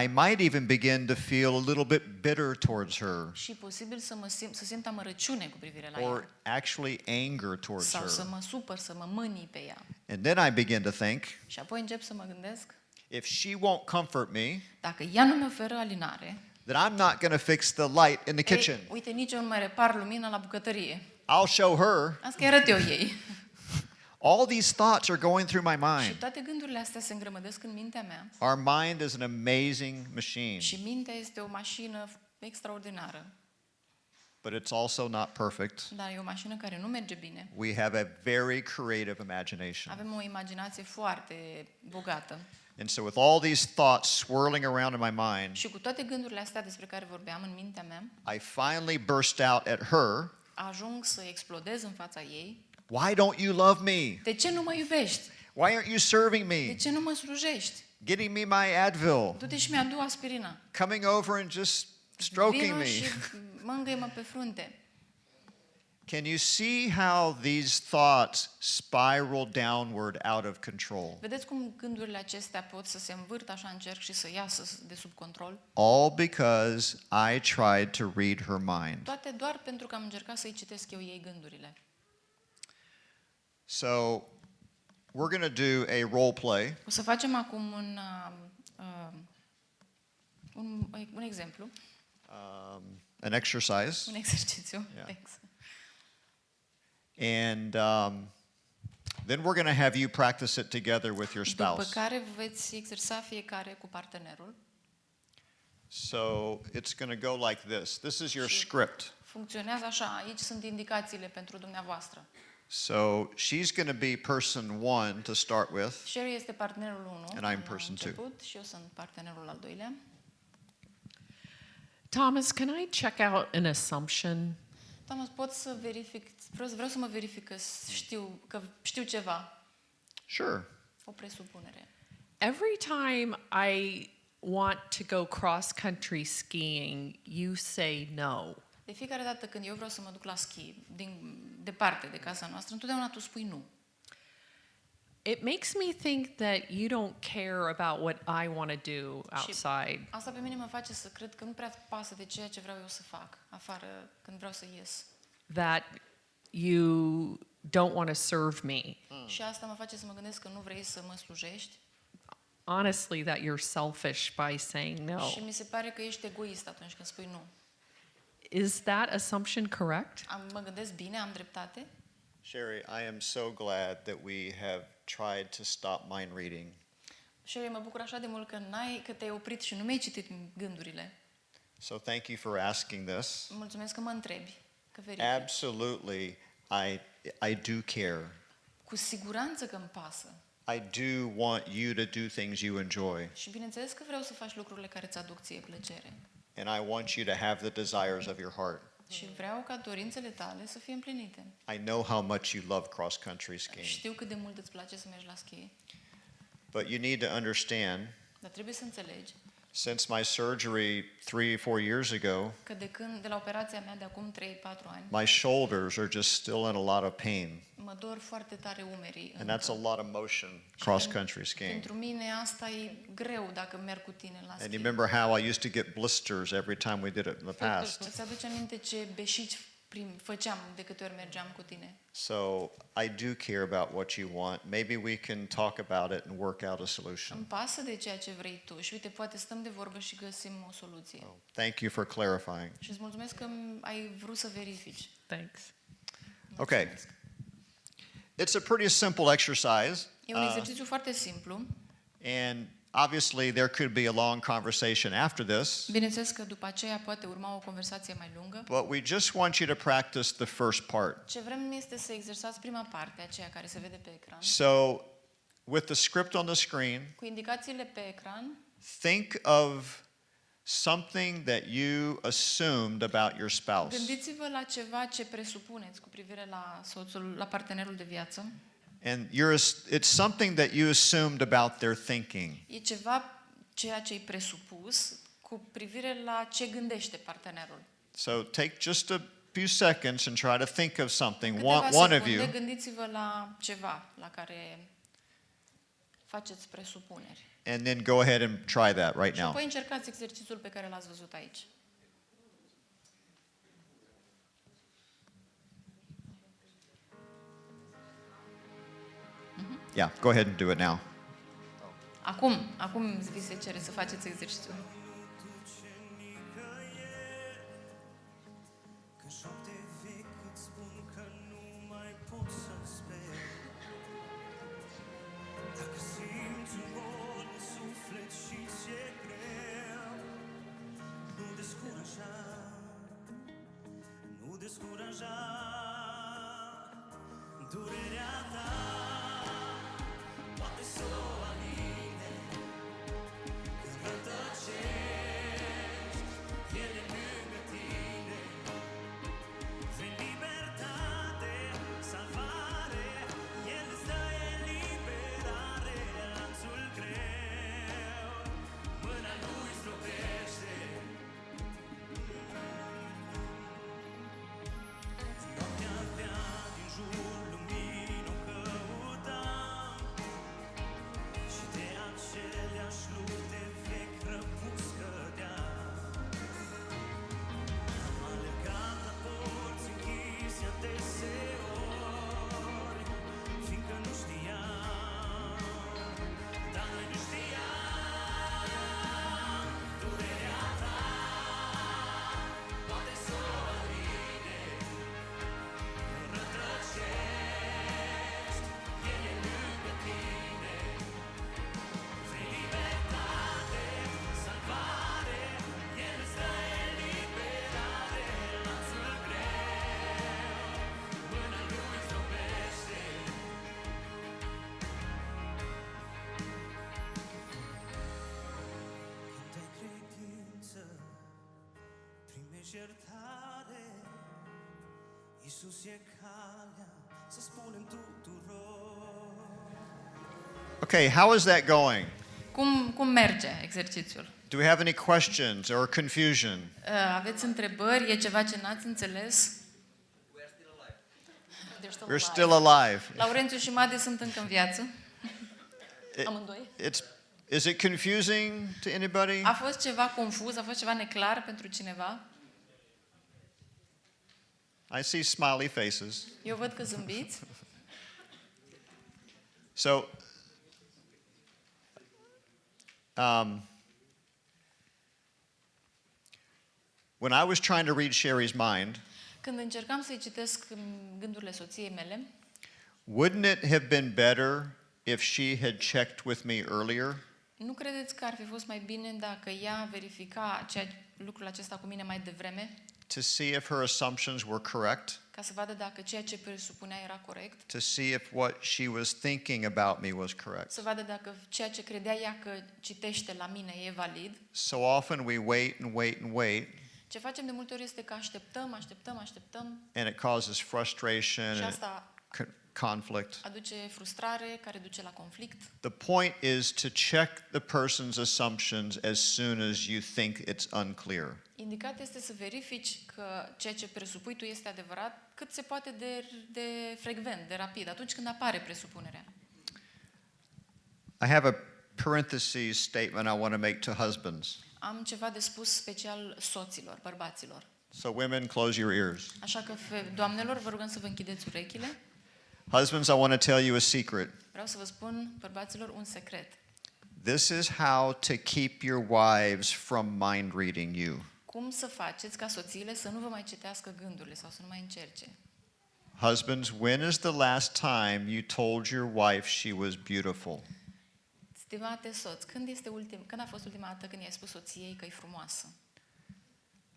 I might even begin to feel a little bit bitter towards her Și posibil să simt amărăciune cu privire la or ea. actually anger towards Sau să her. mă supăr, să mă mânii pe ea. And then I begin to think, Și apoi încep să mă gândesc, if she won't comfort me, dacă ea nu mi oferă alinare, then I'm not going to fix the light in the kitchen. ei, uite, nici eu nu mai repar lumina la bucătărie. I'll show her. Asta că arăt eu ei. All these thoughts are going through my Și mind. toate gândurile astea se îngrămădesc în mintea mea. Our mind is an amazing machine, Și mintea este o mașină extraordinară. but it's also not perfect. Dar e o mașină care nu merge bine. We have a very creative imagination. Avem o imaginație foarte bogată. And so with all these thoughts swirling around in my mind, Și cu toate gândurile astea despre care vorbeam în mintea mea, I finally burst out at her, ajung să explodez în fața ei. why don't you love me? De ce nu mă iubești? Why aren't you serving De me? ce nu mă slujești? Getting me my Advil, Du-te și mi-adu aspirina. coming over and just stroking Vino me. și mângâie-mă pe frunte. Can you see how these thoughts spiral downward out of control? Vedeți cum gândurile acestea pot să se învârtă așa în cerc și să iasă de sub control? All because I tried to read her mind. Toate doar pentru că am încercat să-i citesc eu ei gândurile. So we're going to do a role play. O să facem acum un exemplu, An exercise. un exercițiu. Yeah. Thanks. And then we're going to have you practice it together with your După spouse. care veți exersa fiecare cu partenerul. So it's going to go like this. This is your script. Funcționează așa, aici sunt indicațiile pentru dumneavoastră. So she's going to be person 1 to start with. Cheri este partenerul 1 And I'm person two. început și eu sunt partenerul al doilea. Thomas, can I check out an assumption? Thomas, pot să verific, vreau să mă verific că știu ceva. Sure. O presupunere. Every time I want to go cross country skiing, you say no. De fiecare dată când eu vreau să mă duc la schi, departe de casa noastră, întotdeauna tu spui nu. It makes me think that you don't care about what I want to do outside. Asta pe mine mă face să cred că nu prea pasă de ceea ce vreau eu să fac afară când vreau să ies. That you don't want to serve me. Și asta mă face să mă gândesc că nu vrei să mă slujești. Honestly, that you're selfish by saying no. Și mi se pare că ești egoist atunci când spui nu. Is that assumption correct? Mă gândesc bine, am dreptate? Cheri, I am so glad that we have tried to stop mind reading. Și mă bucur așa de mult că te-ai oprit și nu mi-ai citit gândurile. So thank you for asking this. Mulțumesc că mă întrebi, că verifici. Absolutely, I do care. Cu siguranță că îmi pasă. I do want you to do things you enjoy. Și bineînțeles că vreau să faci lucrurile care îți aduc ție plăcere. And I want you to have the desires of your heart. Și vreau ca dorințele tale să fie împlinite. I know how much you love cross-country skiing. Știu cât de mult îți place să mergi la schi. But you need to understand, Dar trebuie să înțelegi since my surgery 3-4 years ago, că de la operația mea de acum 3-4 ani, my shoulders are just still in a lot of pain. mă dor foarte tare umerii. And that's a lot of motion cross-country skiing. Pentru mine asta e greu dacă merg cu tine la And schi. you remember how I used to get blisters every time we did it in the past. Îți aduce aminte ce beșici făceam de câte ori mergeam cu tine. So I do care about what you want. Maybe we can talk about it and work out a solution. Îmi pasă de ceea ce vrei tu și uite, poate stăm de vorbă și găsim o soluție. Thank you for clarifying. Și îți mulțumesc că ai vrut să verifici. Thanks. Okay. It's a pretty simple exercise. E un exercițiu foarte simplu. And obviously there could be a long conversation after this. Bineînțeles că după aceea poate urma o conversație mai lungă. But we just want you to practice the first part. Ce vrem este să exersați prima parte, aceea care se vede pe ecran. So with the script on the screen, Cu indicațiile pe ecran, think of something that you assumed about your spouse. gândiți-vă la ceva ce presupuneți cu privire la soțul, la partenerul de viață. And it's something that you assumed about their thinking. E ceea ce-i presupus cu privire la ce gândește partenerul. So take just a few seconds and try to think of something, Câteva one of secunde, you, gândiți-vă la ceva la care faceți presupuneri. and then go ahead and try that right Și now. apoi încercați exercițiul pe care l-ați văzut aici. Yeah, go ahead and do it now. Acum vi se cere să faceți exercițiul. iertare Iisus e calea să spunem tuturor. Okay, how is that going? Cum merge exercițiul? Do we have any questions or confusion? Aveți întrebări? E ceva ce n-ați înțeles? We're still alive. Laurențiu și Madi sunt încă în viață. Amândoi. Is it confusing to anybody? A fost ceva confuz, a fost ceva neclar pentru cineva? I see smiley faces. Eu văd că zâmbiți. So, when I was trying to read Cheri's mind, Când încercam să-i citesc gândurile soției mele, wouldn't it have been better if she had checked with me earlier? nu credeți că ar fi fost mai bine dacă ea verifica lucrul acesta cu mine mai devreme, To see if her assumptions were correct? ca să vadă dacă ceea ce presupunea era corect, To see if what she was thinking about me was correct? să vadă dacă ceea ce credea ea că citește la mine e valid. So often we wait and wait and wait, Ce facem de multe ori este că așteptăm and it causes frustration și and asta conflict. aduce frustrare care duce la conflict. The point is to check the person's assumptions as soon as you think it's unclear. Indicat este să verifici că ceea ce presupui tu este adevărat cât se poate de frecvent, de rapid, atunci când apare presupunerea. I have a parentheses statement I want to make to husbands. Am ceva de spus special soților, bărbaților. So women, close your ears. Așa că, doamnelor, vă rugăm să vă închideți urechile. Husbands, I want to tell you a secret. Vreau să vă spun, bărbaților, un secret. This is how to keep your wives from mind reading you. Cum să faceți ca soțiile să nu vă mai citească gândurile sau să nu mai încerce? Husbands, when is the last time you told your wife she was beautiful? Stimate soț, când a fost ultima dată când i-ai spus soției că e frumoasă?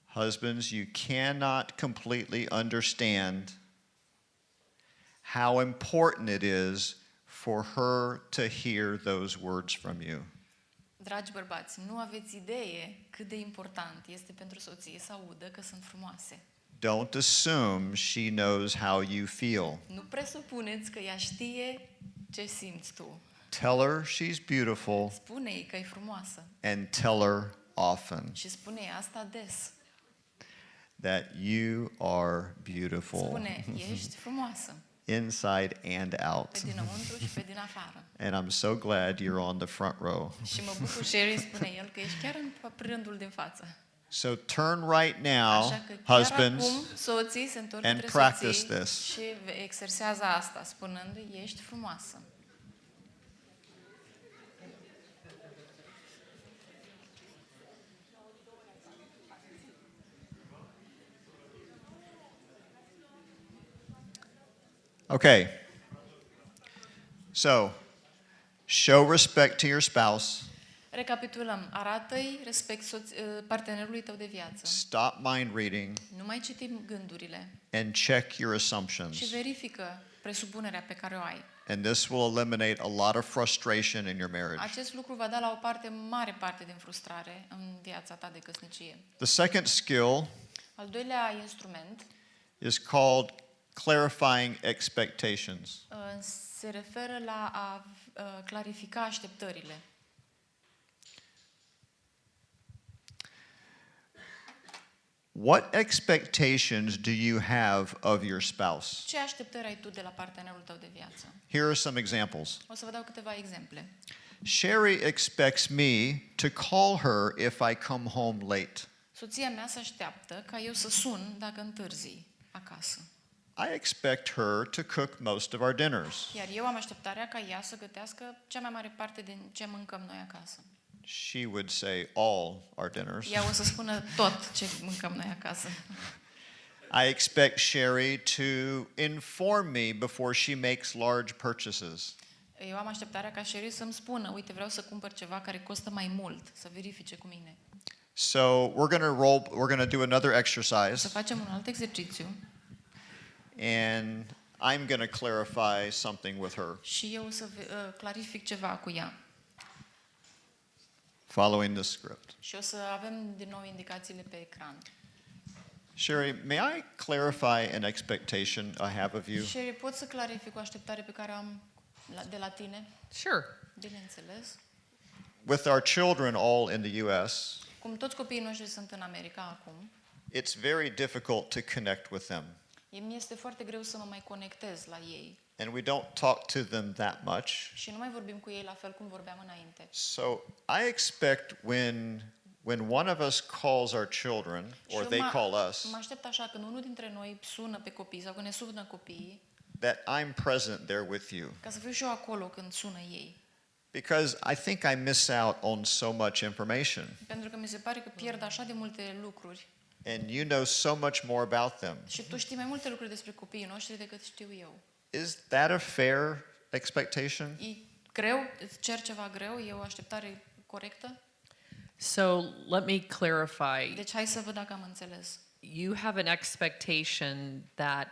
Husbands, you cannot completely understand how important it is for her to hear those words from you. Dragi bărbați, nu aveți idee cât de important este pentru soție să audă că sunt frumoase. Don't assume she knows how you feel. Nu presupuneți că ea știe ce simți tu. Tell her she's beautiful Spune-i că e frumoasă and tell her often și spune-i asta des. that you are beautiful Spune, ești frumoasă, inside and out. pe dinăuntru și pe din afară. And I'm so glad you're on the front row. Și mă bucur, Cheri, spune el, că ești chiar în rândul din față. So turn right now, Așa că chiar husbands, acum soții se întorc and către practice soții this. și exersează asta, spunând, ești frumoasă. Okay. So, show respect to your spouse. Recapitulăm, arată-i respect partenerului tău de viață. Stop mind reading Nu mai citim gândurile and check your și assumptions. verifică presupunerea pe care o ai. And this will eliminate a lot of frustration in your marriage. Acest lucru va da la o mare parte din frustrare în viața ta de căsnicie. The second skill Al doilea instrument is called clarifying expectations. se referă la a clarifica așteptările. What expectations do you have of your spouse? Ce așteptări ai tu de la partenerul tău de viață? Here are some examples. O să vă dau câteva exemple. Cheri expects me to call her if I come home late. Soția mea se așteaptă ca eu să sun dacă întârzi acasă. I expect her to cook most of our dinners. Iar eu am așteptarea ca ea să gătească cea mai mare parte din ce mâncăm noi acasă. She would say all our dinners. Ea o să spună tot ce mâncăm noi acasă. I expect Cheri to inform me before she makes large purchases. Eu am așteptarea ca Cheri să-mi spună, uite, vreau să cumpăr ceva care costă mai mult, să verifice cu mine. So we're going to do another Să exercise, facem un alt exercițiu and I'm going to clarify something with her și eu o să clarific ceva cu ea. following the script. Și o să avem din nou indicațiile pe ecran. Cheri, may I clarify an expectation I have of you? Și pot să clarific o așteptare pe care am de la tine? Sure. Bineînțeles. With our children all in the US, Cum toți copiii noștri sunt în America acum, it's very difficult to connect with them. mi este foarte greu să mă mai conectez la ei. And we don't talk to them that much. Și nu mai vorbim cu ei la fel cum vorbeam înainte. So I expect when one of us calls our children, or Și they eu call us, mă aștept așa când unul dintre noi sună pe copii sau când ne sună copiii, that I'm present there with you. ca să fiu și eu acolo când sună ei. Because I think I miss out on so much information. Pentru că mi se pare că pierd așa de multe lucruri. And you know so much more about them. Și tu știi mai multe lucruri despre copiii noștri decât știu eu. Is that a fair expectation? E greu? Îți cer ceva greu? E o așteptare corectă? So let me clarify. Deci hai să văd dacă am înțeles. You have an expectation that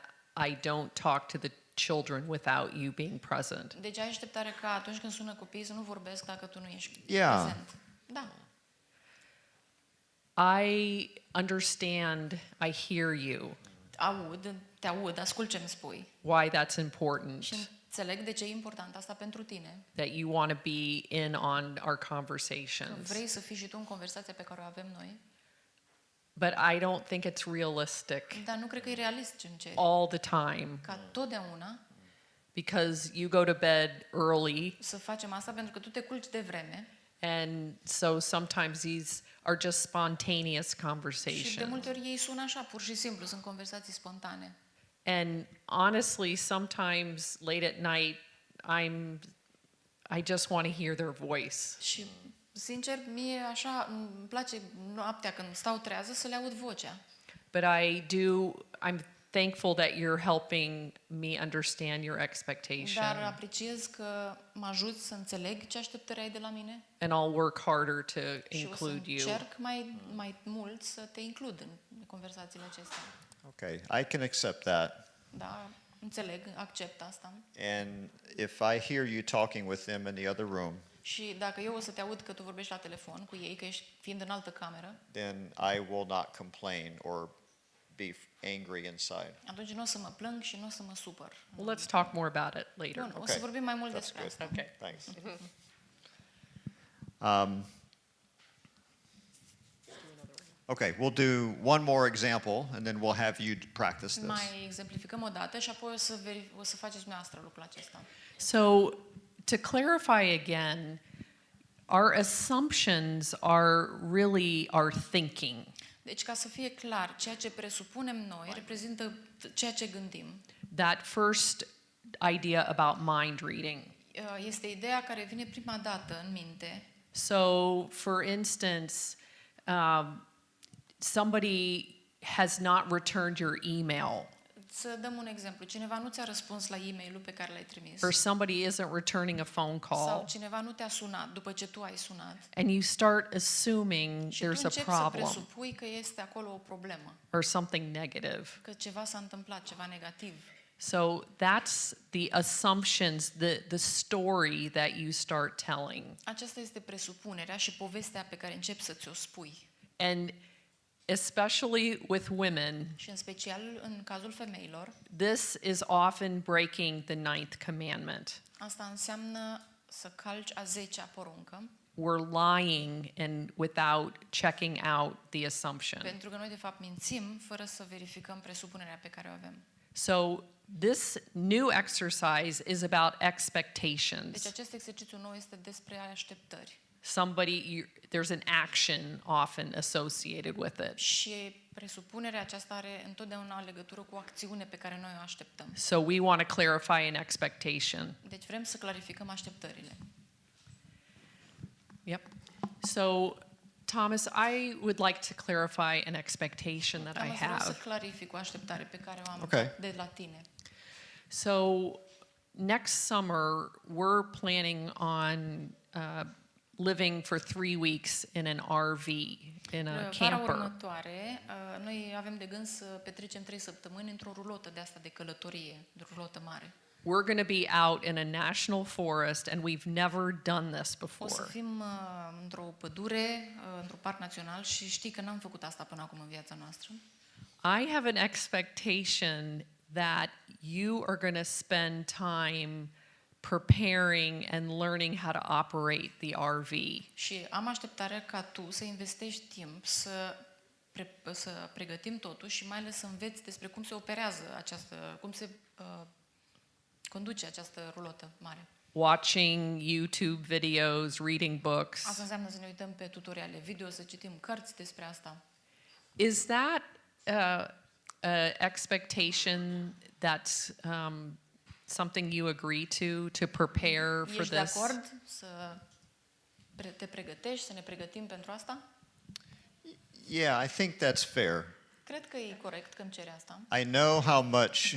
I don't talk to the children without you being present. Deci ai așteptare ca atunci când sună copiii să nu vorbesc dacă tu nu ești Yeah. prezent. Da. I understand, I hear you, Te aud, ascult ce îmi spui. why that's important, Și înțeleg de ce e important asta pentru tine. that you want to be in on our Că conversations. vrei să fii și tu în conversația pe care o avem noi. But I don't think it's realistic Dar nu cred că e realist ce îmi ceri. all the time Ca totdeauna because you go to bed early, să facem asta pentru că tu te culci de vreme. and so sometimes these are just spontaneous Și de conversations. multe ori ei sună așa, pur și simplu, sunt conversații spontane. And honestly, sometimes late at night, I just want to hear their voice. Și, sincer, mie așa îmi place noaptea când stau trează să le aud vocea. But I'm thankful that you're helping me understand your expectation. Dar apreciez că mă ajut să înțeleg ce așteptări ai de la mine And I'll work harder to și o să include you. încerc mai mult să te includ în conversațiile acestea. Okay, I can accept that. Da, înțeleg, accept asta. And if I hear you talking with them in the other room, Și dacă eu o să te aud că tu vorbești la telefon cu ei, că ești fiind în altă cameră, then I will not complain or be angry inside. atunci nu o să mă plâng și nu o să mă supăr. Well, let's talk more about it later. Bun, o să vorbim mai mult That's despre good. asta. Okay. Thanks. Okay, we'll do one more example, and then we'll have you practice this. Mai exemplificăm o dată și apoi o să faceți dumneavoastră lucrul acesta. So, to clarify again, our assumptions are really our thinking. Deci, ca să fie clar, ceea ce presupunem noi reprezintă ceea ce gândim. That first idea about mind reading. Este ideea care vine prima dată în minte. So, for instance, somebody has not returned your email, Să dăm un exemplu. Cineva nu ți-a răspuns la e-mailul pe care l-ai trimis. or somebody isn't returning a phone Sau call, cineva nu te-a sunat după ce tu ai sunat. and you start assuming Și tu there's a începi să problem presupui că este acolo o problemă. or something negative. Că ceva s-a întâmplat, ceva negativ. So that's the assumptions, the story that you start telling. Aceasta este presupunerea și povestea pe care începi să ți-o spui. And especially with women, Și în special în cazul femeilor, this is often breaking the 9th commandment. asta înseamnă să calci a 10-a poruncă, We're lying and without checking out the assumption. pentru că noi de fapt mințim fără să verificăm presupunerea pe care o avem. So this new exercise is about Deci expectations. acest exercițiu nou este despre așteptări. There's an action often associated with it. Și presupunerea aceasta are întotdeauna legătură cu o acțiune pe care noi o așteptăm. So we want to clarify an expectation. Deci vrem să clarificăm așteptările. Yep. So Thomas, I would like to clarify an expectation that I Vreau să have. clarific o așteptare pe care o am Okay. de la tine. So next summer, we're planning on living for 3 weeks in an RV, in a Vara camper. următoare, noi avem de gând să petrecem 3 săptămâni într-o rulotă de asta de călătorie, de rulotă mare. We're going to be out in a national forest, and we've never done this O să before. fim într-o pădure, într-un parc național și știi că n-am făcut asta până acum în viața noastră. I have an expectation that you are going to spend time preparing and learning how to operate the RV. Și am așteptarea ca tu să investești timp să pregătim totul și mai ales să înveți despre cum se operează cum se conduce această rulotă mare. Watching YouTube videos, reading books. Asta înseamnă să ne uităm pe tutoriale video, să citim cărți despre asta. Is that a expectation that's something you agree to prepare for Ești de this? acord să te pregătești, să ne pregătim pentru asta? Yeah, I think that's fair. Cred că e corect că îmi cere asta. I know how much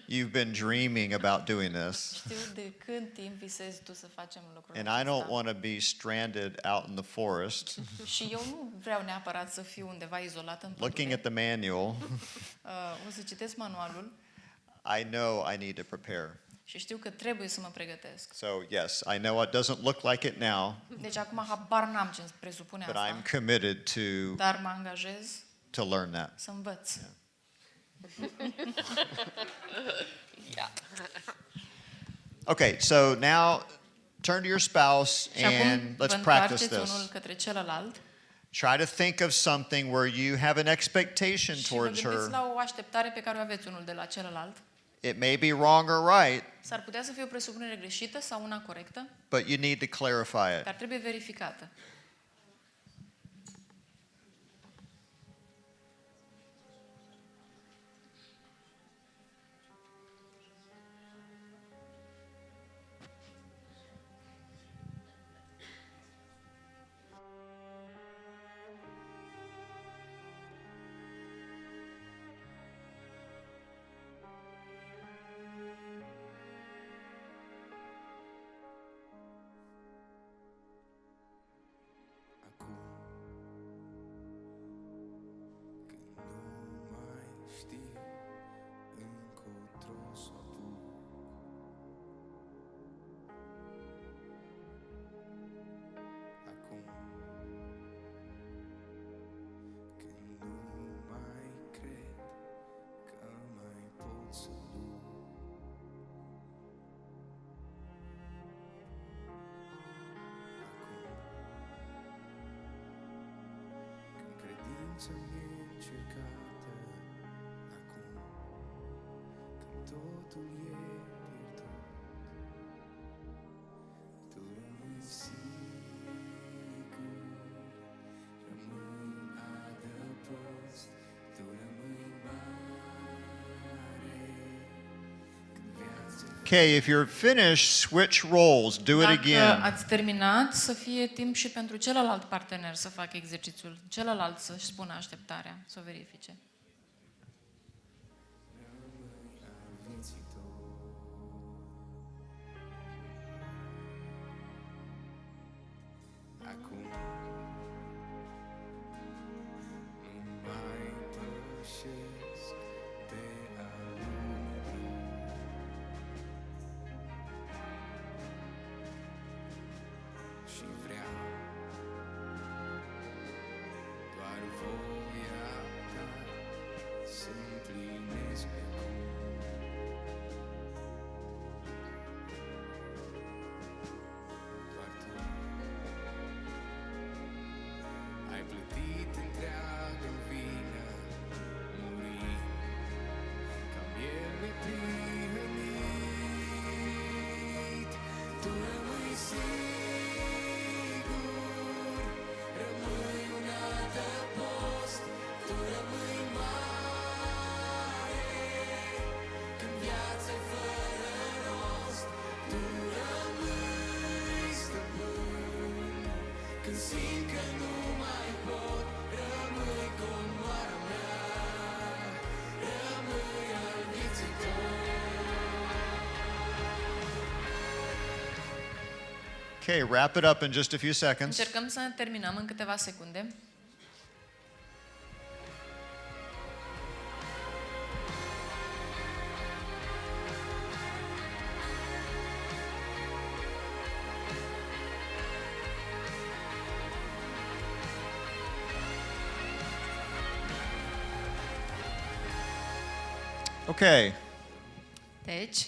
you've been dreaming about doing this, Știu de când timp visezi tu să facem lucrul and I acesta. don't want to be stranded out in the forest Și eu nu vreau neapărat să fiu undeva izolat în looking at pădure. the manual. O să citesc manualul I know I need to prepare. și știu că trebuie să mă pregătesc. So, yes, I know it doesn't look like it now, Deci acum habar n-am ce presupune but asta, I'm committed dar mă angajez to learn that. să învăț. Okay, so now turn to your spouse Și acum and vă let's practice întoarceți unul this. către celălalt Try to think of something where you have an expectation și vă towards gândiți her. la o așteptare pe care o aveți unul de la celălalt. It may be wrong or right, S-ar putea să fie o presupunere greșită sau una corectă, but you need to clarify it. dar trebuie verificată. Acum, când nu mai știu încotro să apuc, acum, când nu mai cred că mai pot să lupt, când credința mi-e încercată, acum, când totul e pierdut, tu rămâi sigur, rămâi adăpost, tu rămâi mare, când viața Okay, if you're finished, switch roles. Do it Dacă again. ați terminat, să fie timp și pentru celălalt partener să facă exercițiul, celălalt să-și spună așteptarea, să o verifice. vieții tău. Acum nu mai pășesc pe alunecul și vreau doar voia ta să împlinesc pe acum. Doar tu ai plătit întreagă vină, murind ca miel neprihănit. Tu rămâi sigur, rămâi un adăpost, tu rămâi mare, când viața-i fără rost, tu rămâi stăpân, când simt că nu mai pot, rămâi comoara mea, rămâi al vieții tău. Okay, wrap it up in just a few seconds. Încercăm să terminăm în câteva secunde. Okay, Deci,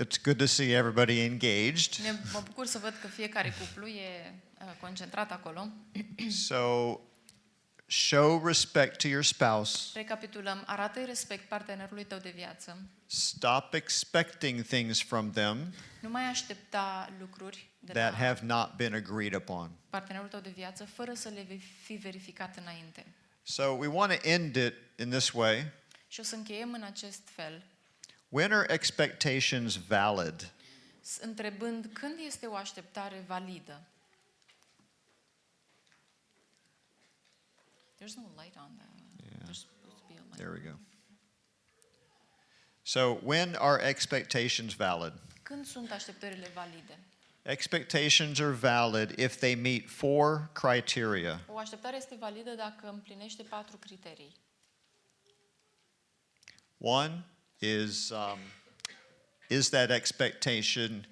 it's good to see everybody engaged. mă bucur să văd că fiecare cuplu e concentrat acolo. So, show respect to your spouse. Recapitulăm, arată-i respect partenerului tău de viață. Stop expecting things from them Nu mai aștepta lucruri de that la have not been agreed upon. partenerul tău de viață fără să le fi verificat înainte. So, we want to end it in this way. Și o să încheiem în acest fel, When are expectations valid? întrebând când este o așteptare validă. There's no light on that. There's supposed to be a light. There we go. So, when are expectations valid? Când sunt așteptările valide? Expectations are valid if they meet 4 criteria. O așteptare este validă dacă împlinește 4 criterii. One is that expectation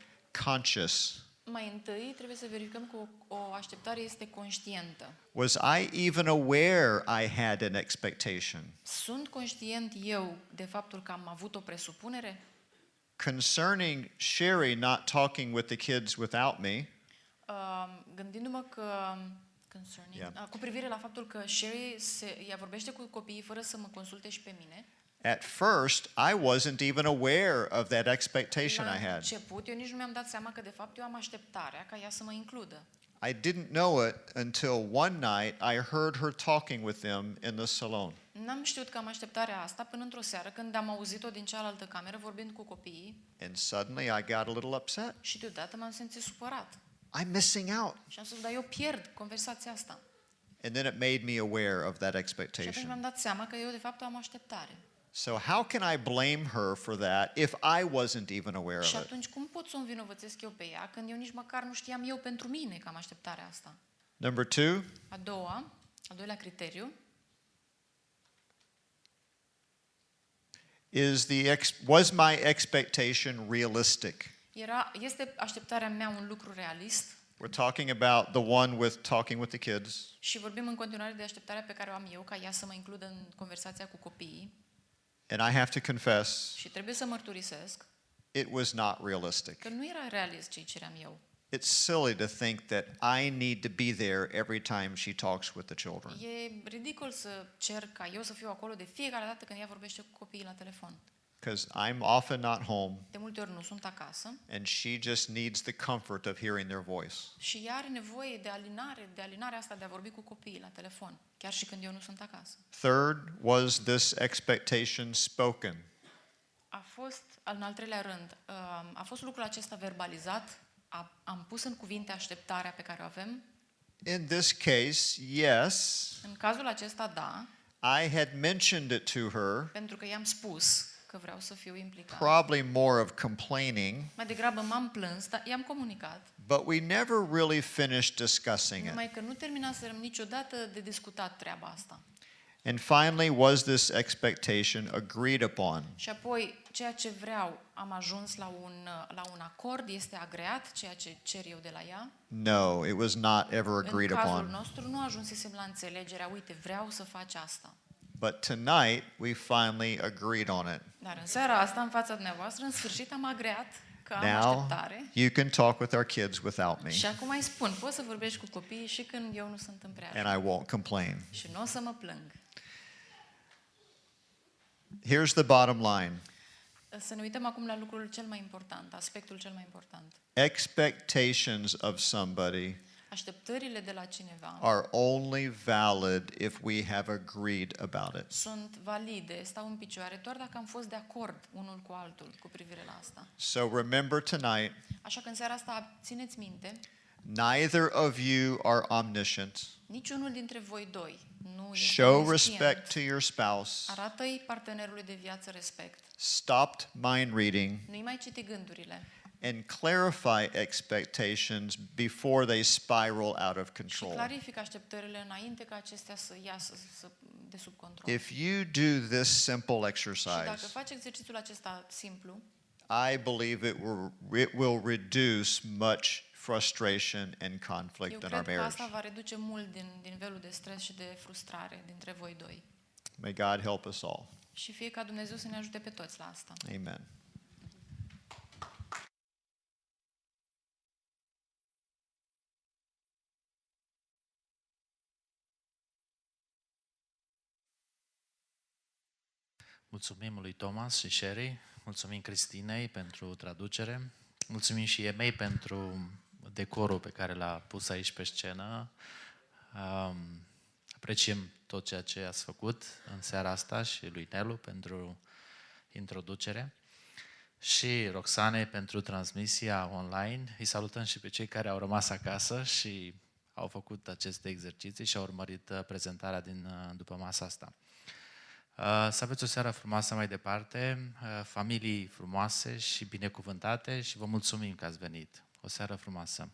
conscious? Mai întâi trebuie să verificăm că o așteptare este conștientă. Was I even aware I had an expectation? Sunt conștient eu de faptul că am avut o presupunere? Concerning Cheri not talking with the kids without me, Gândindu-mă că cu privire la faptul că Cheri ea vorbește cu copiii fără să mă consulte și pe mine. at first I wasn't even aware of that expectation I La had. început, eu nici nu mi-am dat seama că de fapt eu am așteptarea ca ea să mă includă. I didn't know it until one night I heard her talking with them in the salon. N-am știut că am așteptarea asta până într-o seară când am auzit-o din cealaltă cameră vorbind cu copiii And suddenly I got a little upset. și deodată m-am simțit supărat. I'm missing out. Și am spus, dar eu pierd conversația asta. And then it made me aware of that Și atunci expectation. mi-am dat seama că eu de fapt am așteptare. So how can I blame her for that if I wasn't even aware Și of it? atunci cum pot să o învinovățesc eu pe ea când eu nici măcar nu știam eu pentru mine că am așteptarea asta? Number 2, Al doilea criteriu, was my expectation realistic? este așteptarea mea un lucru realist? We're talking about the one with talking with the kids. Și vorbim în continuare de așteptarea pe care o am eu, ca ea să mă includă în conversația cu copiii. And I have to confess, Și trebuie să mărturisesc it was not realistic. că nu era realist ce ceream eu. It's silly to think that I need to be there every time she talks with the children. E ridicol să cer ca eu să fiu acolo de fiecare dată când ea vorbește cu copiii la telefon. Because I'm often not home De multe ori nu sunt acasă and she just needs the comfort of hearing their voice. și ea are nevoie de alinarea asta de a vorbi cu copiii la telefon, chiar și când eu nu sunt acasă. Third, was this expectation spoken? A fost, în al treilea rând, a fost lucrul acesta verbalizat? Am pus în cuvinte așteptarea pe care o avem? In this case, yes. În cazul acesta, da, I had mentioned it to her, pentru că i-am spus că vreau să fiu implicat. probably more of complaining, Mai degrabă m-am plâns, dar i-am comunicat. but we never really finished discussing it. Numai că nu terminaserăm niciodată de discutat treaba asta. And finally, was this expectation agreed upon? Și apoi, ceea ce vreau, am ajuns la un acord, este agreat, ceea ce cer eu de la ea. No, it was not ever agreed În cazul upon. nostru nu ajunsesem la înțelegerea, uite, vreau să faci asta. But tonight, we finally agreed on it. Dar în seara asta, în fața dumneavoastră, în sfârșit am agreat că am Now, așteptare. you can talk with our kids without me, Și acum îi spun, poți să vorbești cu copiii și când eu nu sunt în preajmă. and I won't complain. Și nu o să mă plâng. Here's the bottom line. Să ne uităm acum la lucrul cel mai important, aspectul cel mai important. Expectations of somebody Așteptările de la cineva are only valid if we have agreed about it. sunt valide, stau în picioare, doar dacă am fost de acord unul cu altul cu privire la asta. So remember tonight, Așa că în seara asta țineți minte, neither of you are omniscient. niciunul dintre voi doi nu este Show omniscient. respect to your spouse. Arată-i partenerului de viață respect. Stop mind reading Nu-i mai citi gândurile. and clarify expectations before they spiral out of Și control. clarifică așteptările înainte ca acestea să iasă de sub control. If you do this simple Și dacă exercise, faci exercițiul acesta simplu, I believe it will reduce much frustration and eu conflict in cred our că marriage. asta va reduce mult din nivelul de stres și de frustrare dintre voi doi. May God help us all. Și fie ca Dumnezeu să ne ajute pe toți la asta. Amen. Mulțumim lui Thomas și Cheri, mulțumim Cristinei pentru traducere, mulțumim și Emei pentru decorul pe care l-a pus aici pe scenă. Apreciem tot ceea ce ați făcut în seara asta și lui Nelu pentru introducere și Roxane pentru transmisia online. Îi salutăm și pe cei care au rămas acasă și au făcut aceste exerciții și au urmărit prezentarea din după masa asta. Să aveți o seară frumoasă mai departe, familii frumoase și binecuvântate și vă mulțumim că ați venit. O seară frumoasă!